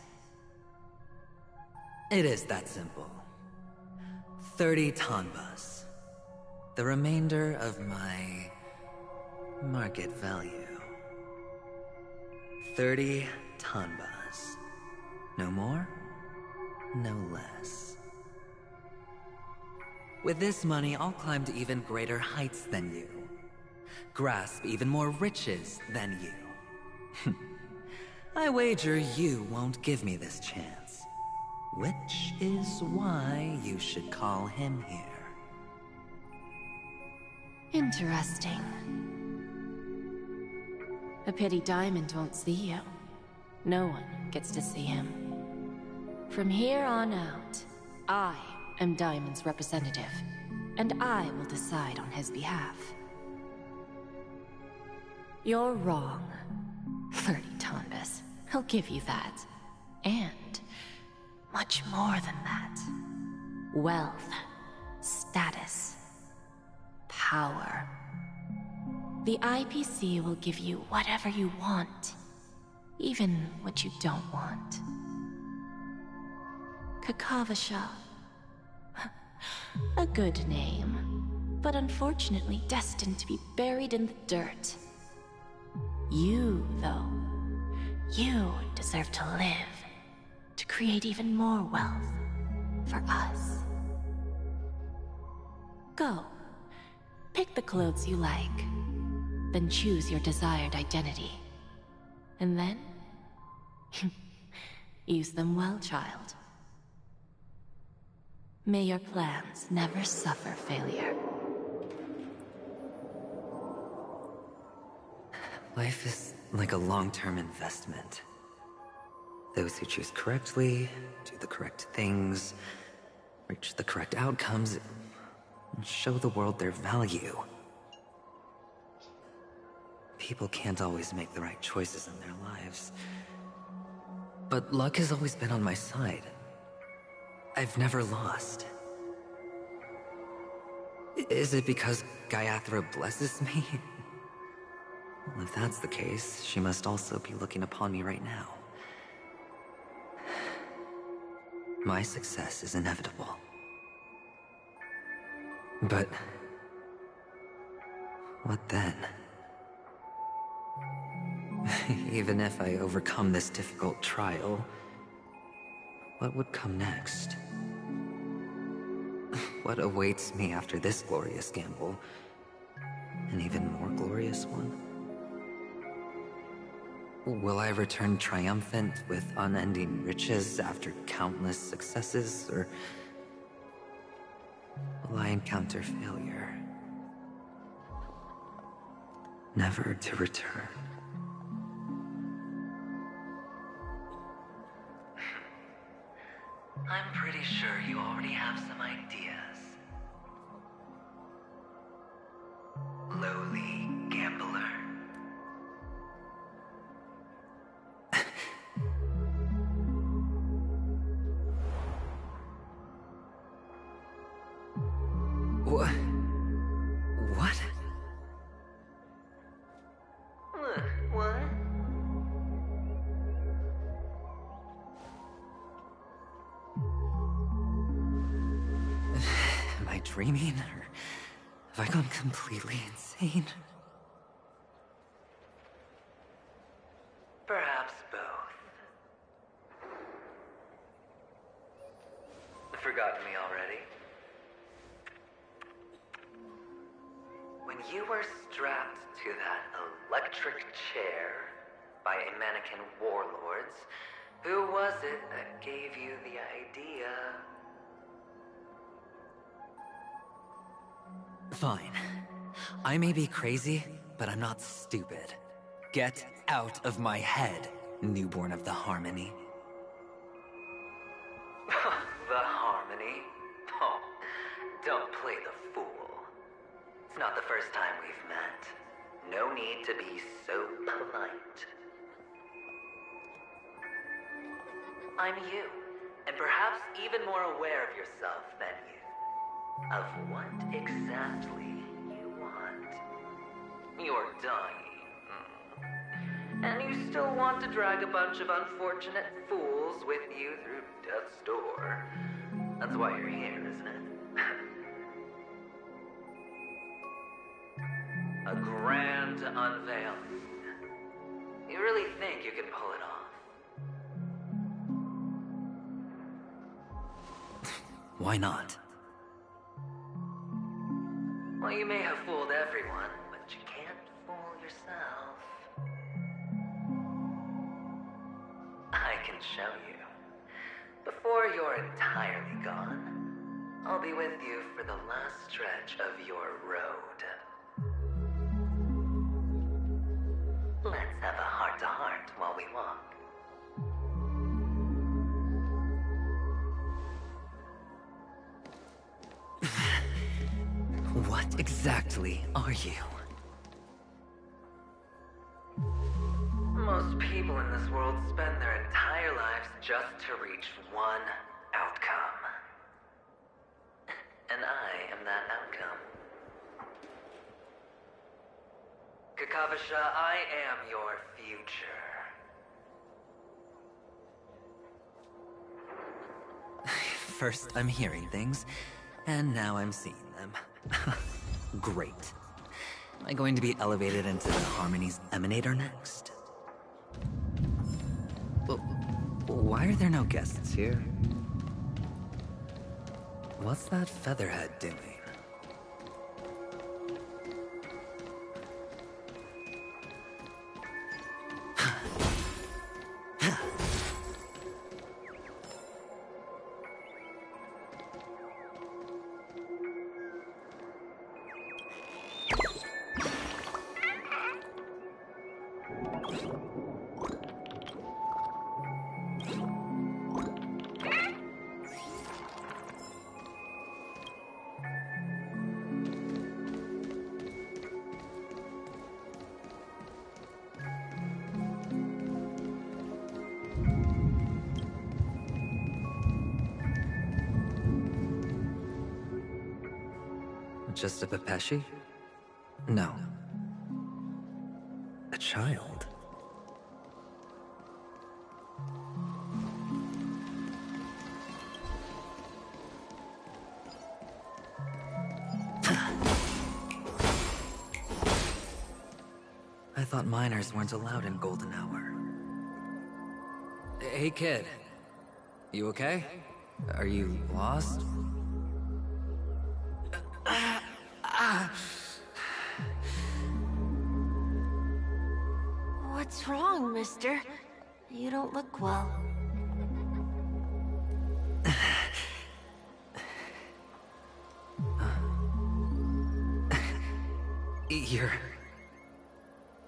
It is that simple. 30 tanbas. The remainder of my market value. 30 tanbas. No more, no less. With this money, I'll climb to even greater heights than you. Grasp even more riches than you. I wager you won't give me this chance. Which is why you should call him here. Interesting. A pity Diamond won't see you. No one gets to see him. From here on out, I am Diamond's representative, and I will decide on his behalf. You're wrong. 30 tanbas. I'll give you that. And much more than that. Wealth, status, power. The IPC will give you whatever you want, even what you don't want. Kakavasha. A good name, but unfortunately destined to be buried in the dirt. You, though, you deserve to live, to create even more wealth for us. Go. Pick the clothes you like, then choose your desired identity. And then, use them well, child. May your plans never suffer failure. Life is like a long-term investment. Those who choose correctly, do the correct things, reach the correct outcomes, and show the world their value. People can't always make the right choices in their lives. But luck has always been on my side. I've never lost. Is it because Gayathra blesses me? Well, if that's the case, she must also be looking upon me right now. My success is inevitable. But what then? Even if I overcome this difficult trial, What would come next? What awaits me after this glorious gamble? An even more glorious one? Will I return triumphant with unending riches after countless successes, or will I encounter failure, never to return? I'm pretty sure you already have some ideas. Lowly gambler. What? What? What? Am I dreaming, or have I gone completely insane? Perhaps both. Forgotten me already? When you were strapped to that electric chair by a mannequin warlords, who was it that gave you the idea? Fine. I may be crazy, but I'm not stupid. Get out of my head, newborn of the Harmony. The Harmony? Oh, don't play the fool. It's not the first time we've met. No need to be so polite. I'm you, and perhaps even more aware of yourself than you. Of what exactly you want. You're dying. And you still want to drag a bunch of unfortunate fools with you through death's door. That's why you're here, isn't it? A grand unveiling. You really think you can pull it off? Why not? Well, you may have fooled everyone, but you can't fool yourself. I can show you. Before you're entirely gone, I'll be with you for the last stretch of your road. Let's have a heart-to-heart while we walk. What exactly are you? Most people in this world spend their entire lives just to reach one outcome. And I am that outcome. Kakavasha, I am your future. First I'm hearing things, and now I'm seeing them. Great. Am I going to be elevated into the Harmony's Emanator next? Well, why are there no guests here? What's that featherhead doing? Just a Pepeshi? No. A child? I thought minors weren't allowed in Golden Hour. Hey, kid. You okay? Are you lost? What's wrong, mister? You don't look well. Your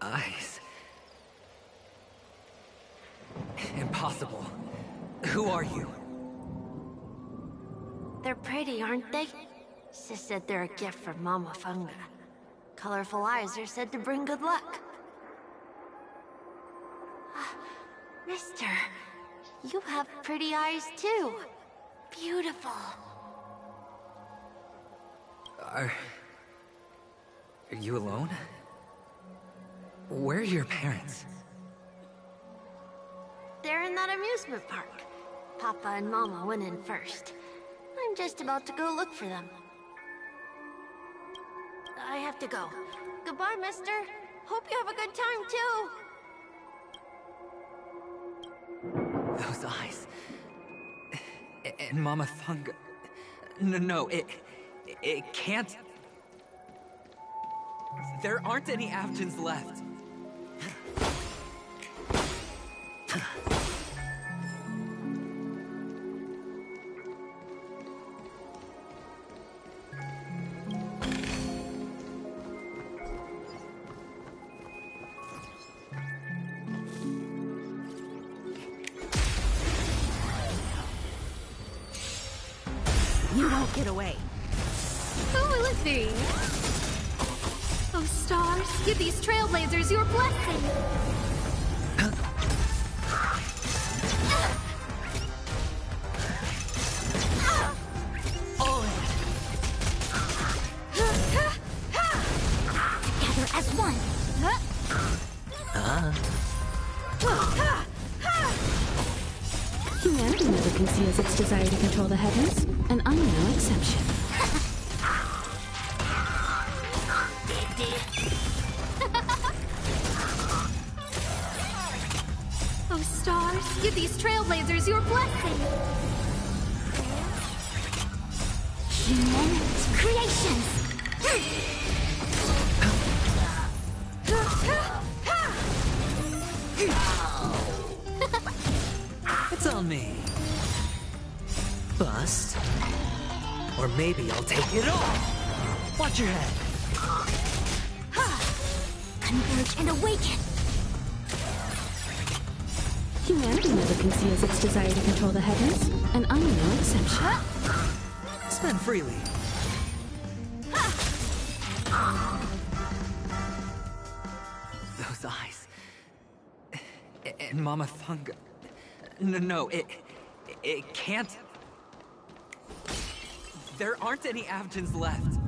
eyes. Impossible. Who are you? They're pretty, aren't they? Sis said they're a gift from Mama Funga. Colorful eyes are said to bring good luck. Mister, you have pretty eyes too. Beautiful. Are you alone? Where are your parents? They're in that amusement park. Papa and Mama went in first. I'm just about to go look for them. I have to go. Goodbye, mister. Hope you have a good time, too. Those eyes. And Mama Funga. No, it can't. There aren't any Avgens left. You won't get away. Who will it be? Oh, stars, give these trailblazers your blessing. Together as one. Humanity never conceals its desire to control the heavens, and I'm no exception. Oh, stars, give these trailblazers your blessing. Human creations. It's on me. Bust. Or maybe I'll take it all. Watch your head. Converge and awaken. Humanity never conceals its desire to control the heavens, and I'm no exception. Spend freely. Those eyes. And Mama Funga. No, it can't. There aren't any Avgens left.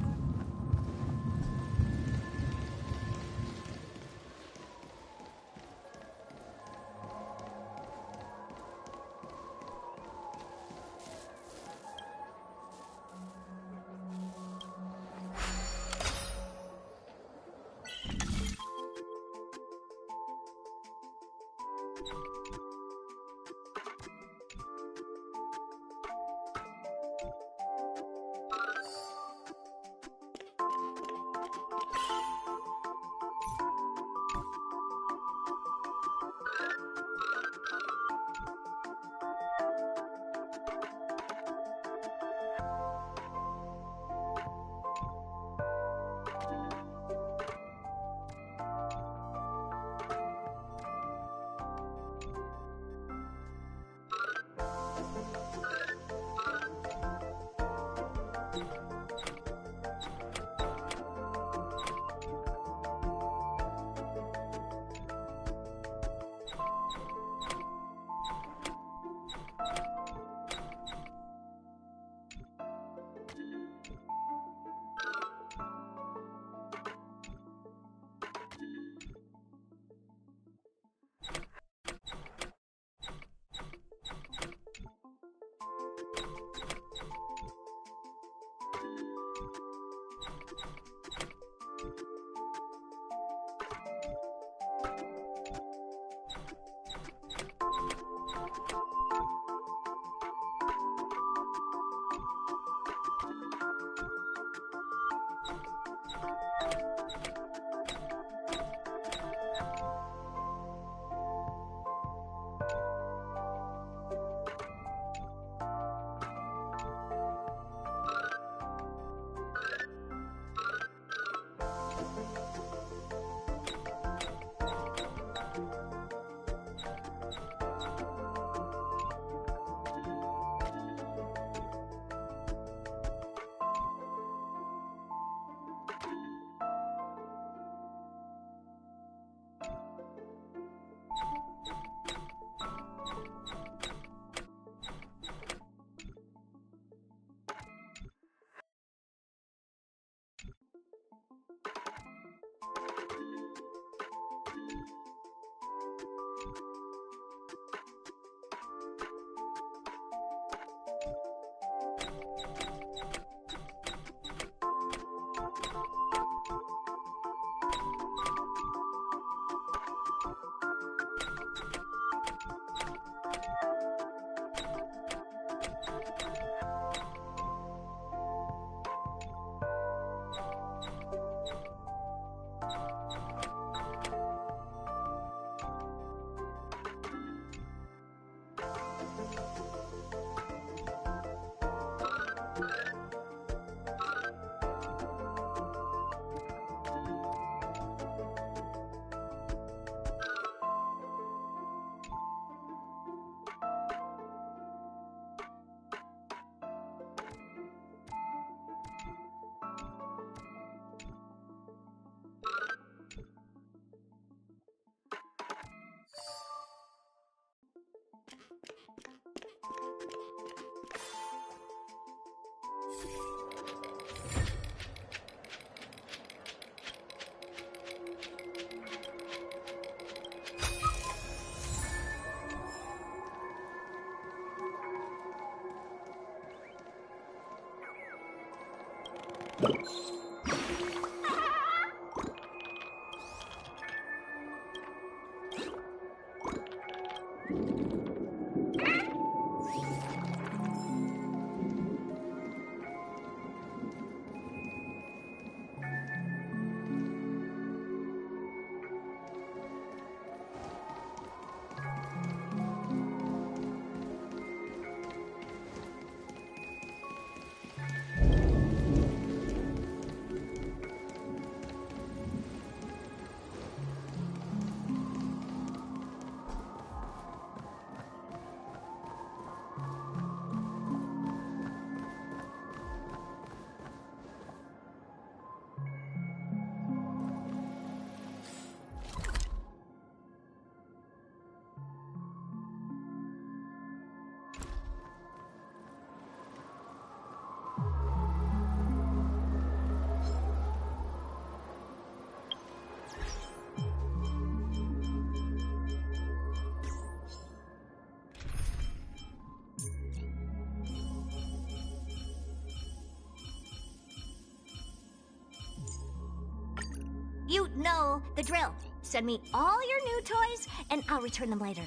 You know the drill. Send me all your new toys, and I'll return them later.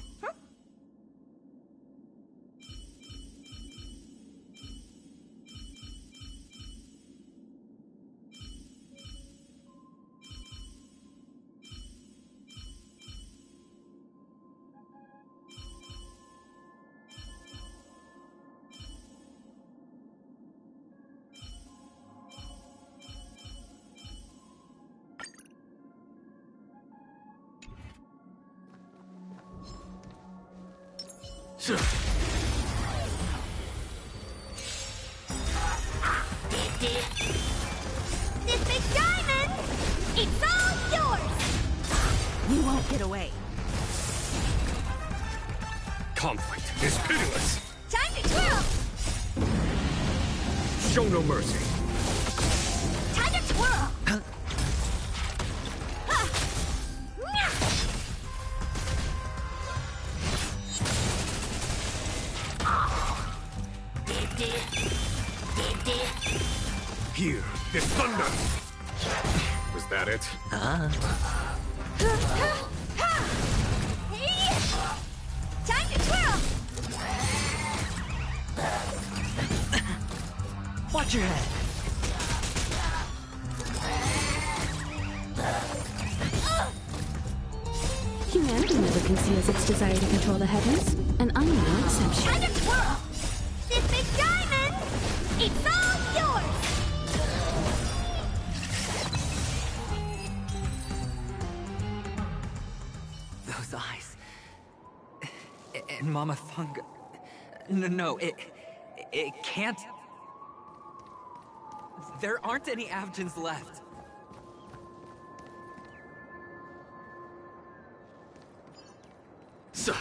This big diamond, it's all yours! You won't get away. Conflict is pitiless. Time to twirl! Show no mercy. Time to twirl! Here, this thunder. Was that it? Time to twirl! Watch your head. Humanity never conceals its desire to control the heavens, and I'm no exception. Time to twirl! This big diamond, it's all yours! Those eyes. And Mama Funga. No, it can't. There aren't any Avgens left. Sir.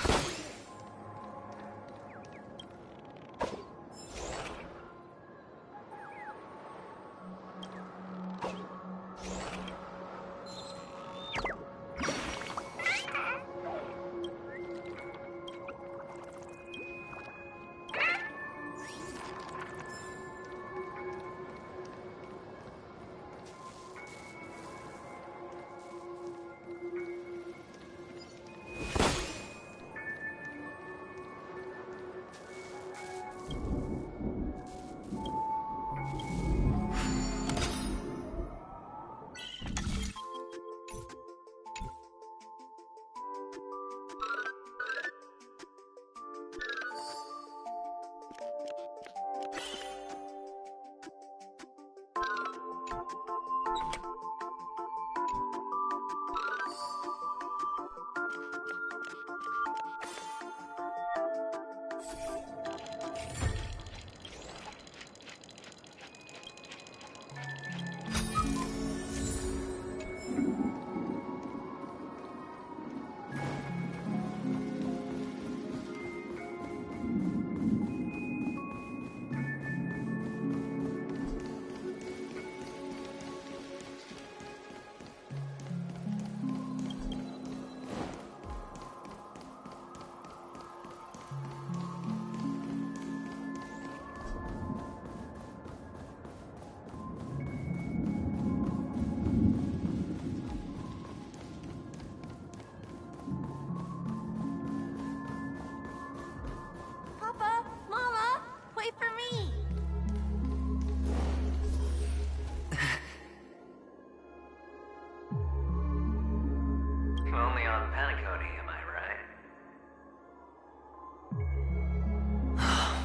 on Panacotti, am I right?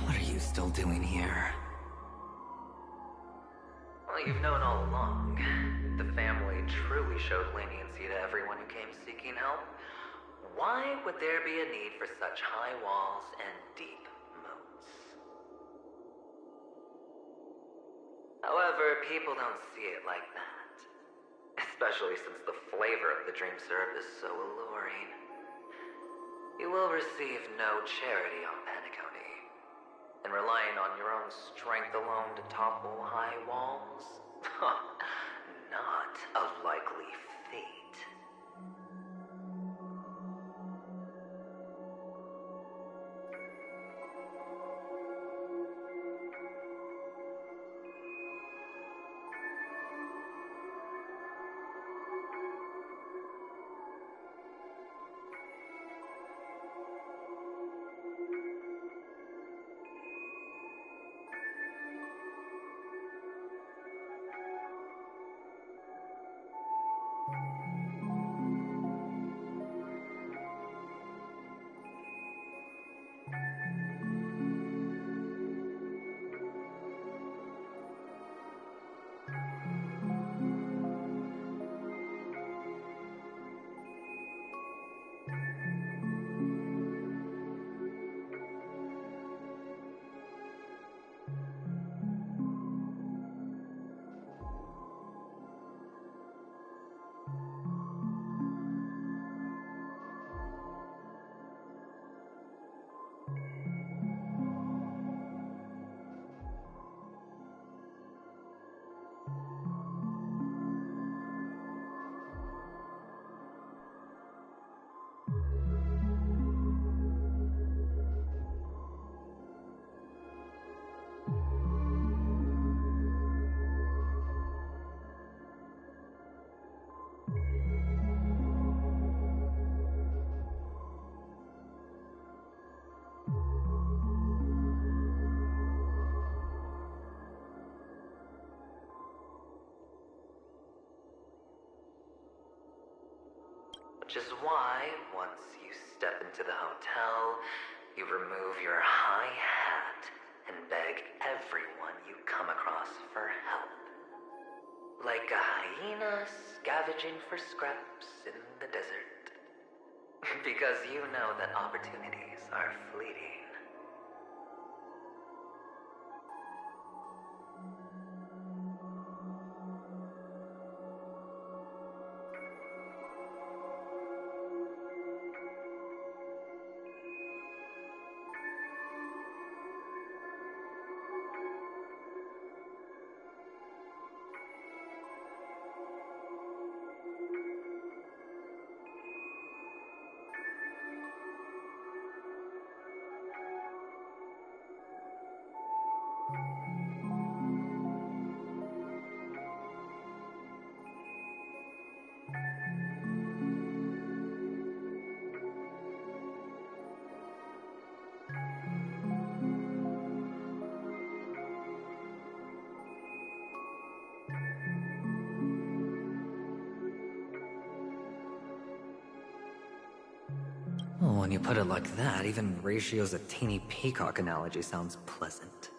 What are you still doing here? Well, you've known all along. The family truly showed leniency to everyone who came seeking help. Why would there be a need for such high walls and deep moats? However, people don't see it like that. Especially since the flavor of the dream syrup is so alluring. You will receive no charity on Panacotti. And relying on your own strength alone to topple high walls? Not a likely fate. Which is why, once you step into the hotel, you remove your high hat and beg everyone you come across for help. Like a hyena scavenging for scraps in the desert. Because you know that opportunities are fleeting. Oh, when you put it like that, even Ratio's a teeny peacock analogy sounds pleasant.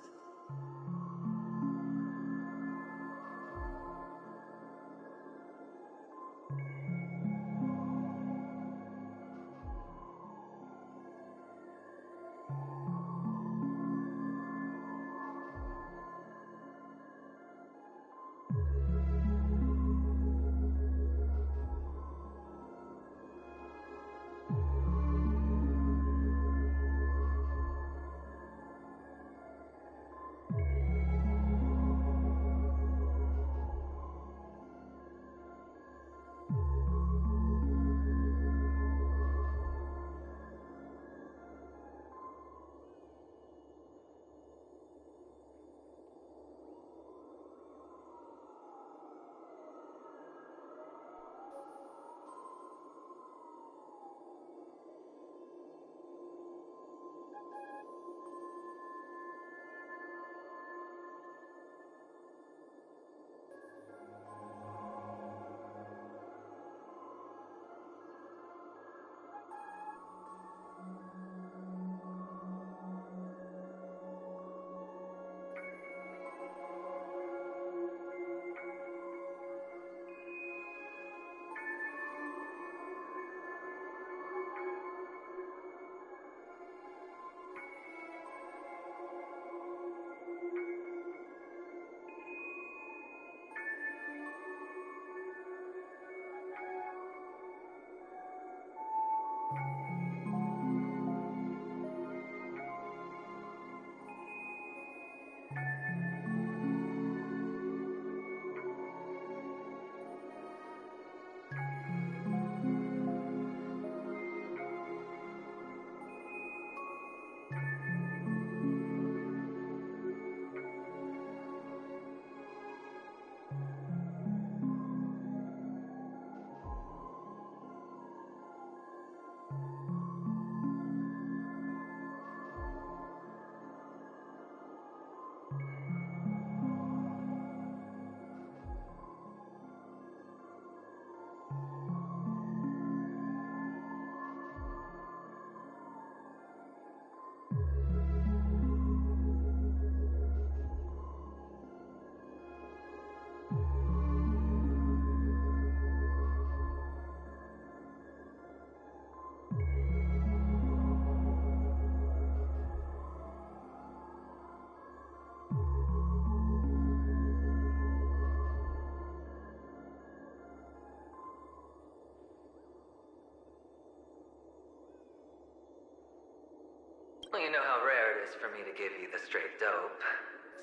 Well, you know how rare it is for me to give you the straight dope,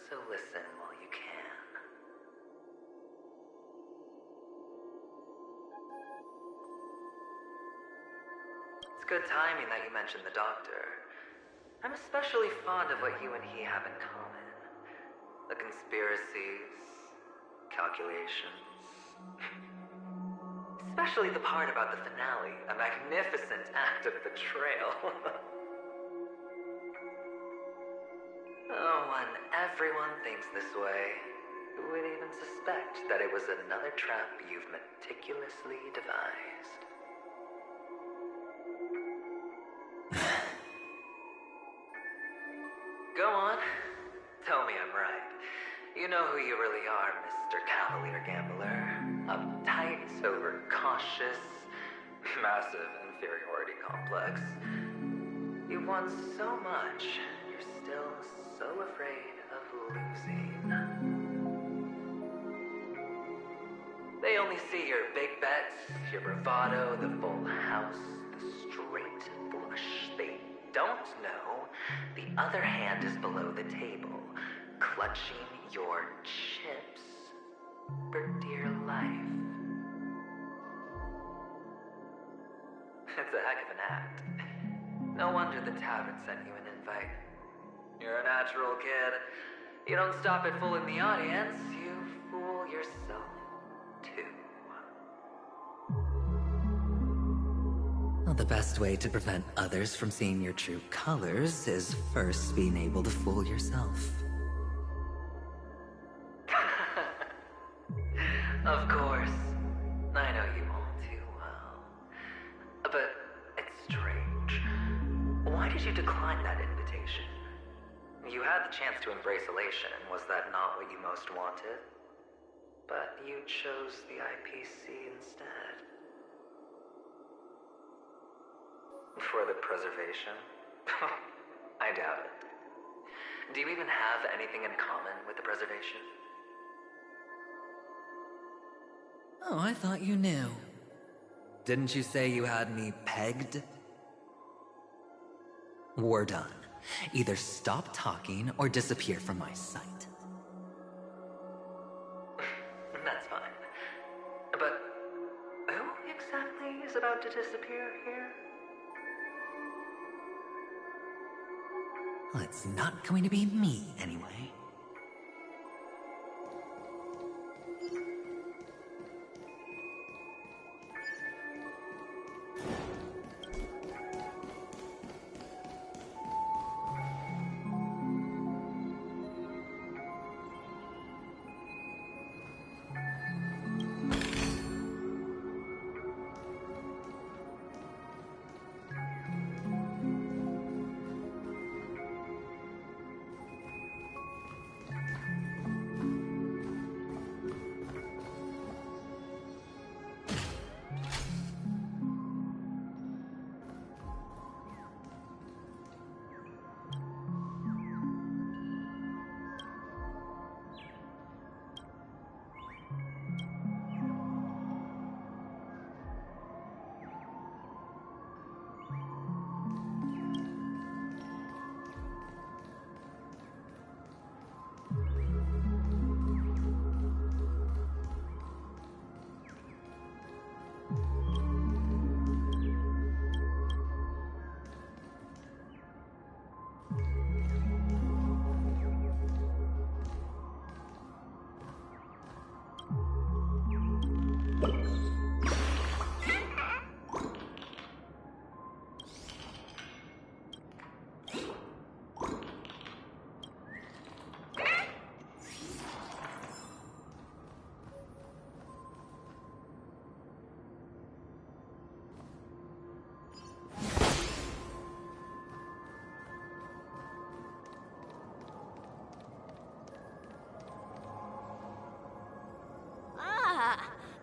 so listen while you can. It's good timing that you mentioned the doctor. I'm especially fond of what you and he have in common. The conspiracies, calculations. Especially the part about the finale, a magnificent act of betrayal. Oh, when everyone thinks this way, who would even suspect that it was another trap you've meticulously devised? Go on. Tell me I'm right. You know who you really are, Mr. Cavalier Gambler. Uptight, overcautious, massive inferiority complex. You've won so much, you're still so afraid of losing. They only see your big bets, your bravado, the full house, the straight flush. They don't know the other hand is below the table, clutching your chips for dear life. It's a heck of an act. No wonder the tavern sent you an invite. You're a natural kid. You don't stop at fooling the audience, you fool yourself too. Well, the best way to prevent others from seeing your true colors is first being able to fool yourself. Of course. I know you all too well. But it's strange. Why did you decline that invitation? You had the chance to embrace elation, and was that not what you most wanted? But you chose the IPC instead. For the preservation? I doubt it. Do you even have anything in common with the preservation? Oh, I thought you knew. Didn't you say you had me pegged? We're done. Either stop talking or disappear from my sight. That's fine. But who exactly is about to disappear here? Well, it's not going to be me, anyway.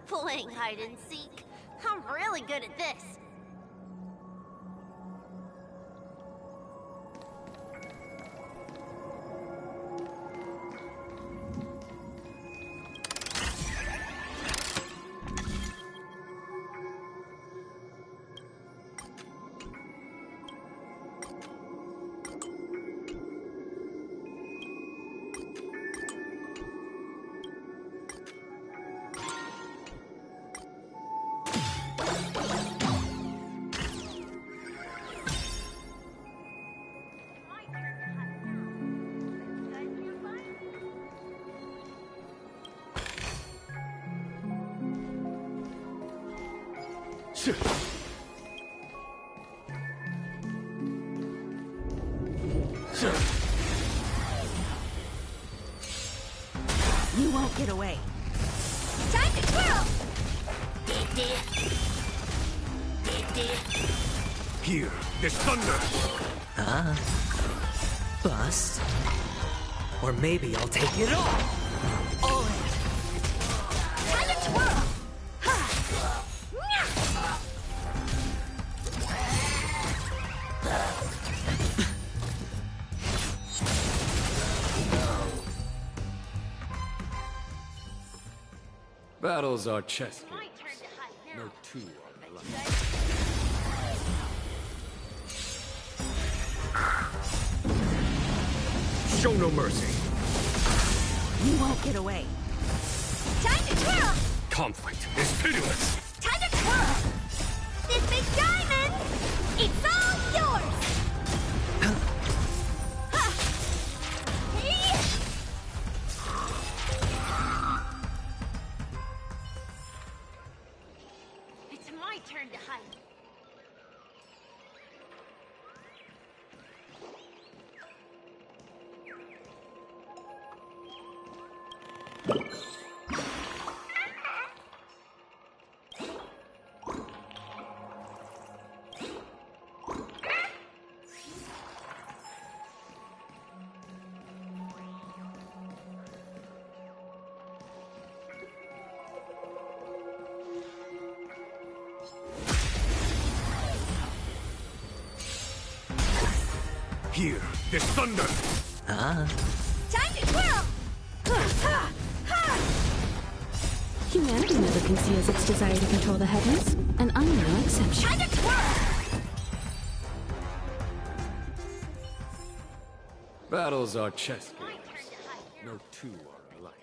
Playing hide and seek. I'm really good at this. You won't get away. Time to twirl! Here, this thunder! Bust. Or maybe I'll take it all! Time to twirl! Battles are chess games. No two are alike. Show no mercy. You won't get away. Time to twirl! Conflict is pitiless. Time to twirl! This big diamond! It's all yours! It's my turn to hide. Here, this thunder! Time to twirl! Humanity never conceals its desire to control the heavens, and I'm no exception. Time to twirl! Battles are chess games. No two are alike.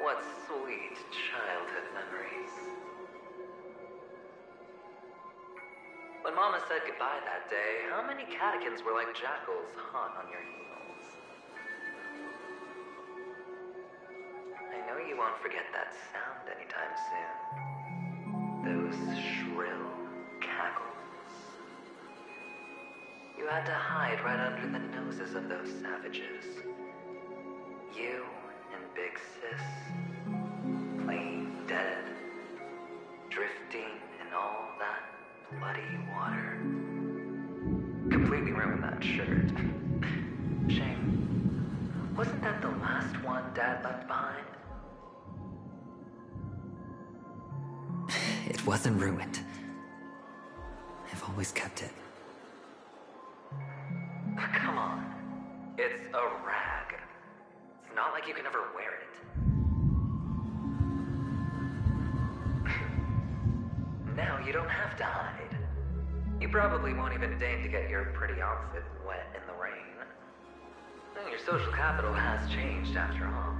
What sweet childhood memories. When Mama said goodbye that day, how many catechins were like jackals hot on your heels? I know you won't forget that sound anytime soon. Those shrill cackles. You had to hide right under the noses of those savages. You and Big Sis, playing dead, drifting in all that bloody water. Completely ruined that shirt. Shame. Wasn't that the last one Dad left behind? It wasn't ruined. I've always kept it. Come on. It's a rag. It's not like you can ever wear it. Now you don't have to hide. You probably won't even deign to get your pretty outfit wet in the rain. your social capital has changed after all.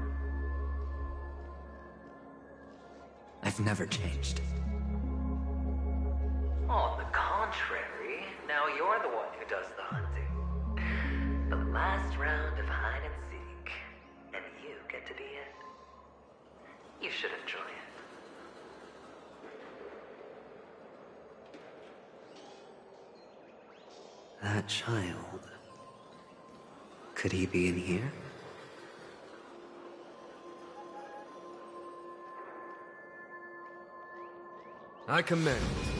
I've never changed. On the contrary, now you're the one who does the hunting. The last round of hide and seek, and you get to be it. You should enjoy it. That child. Could he be in here? I command.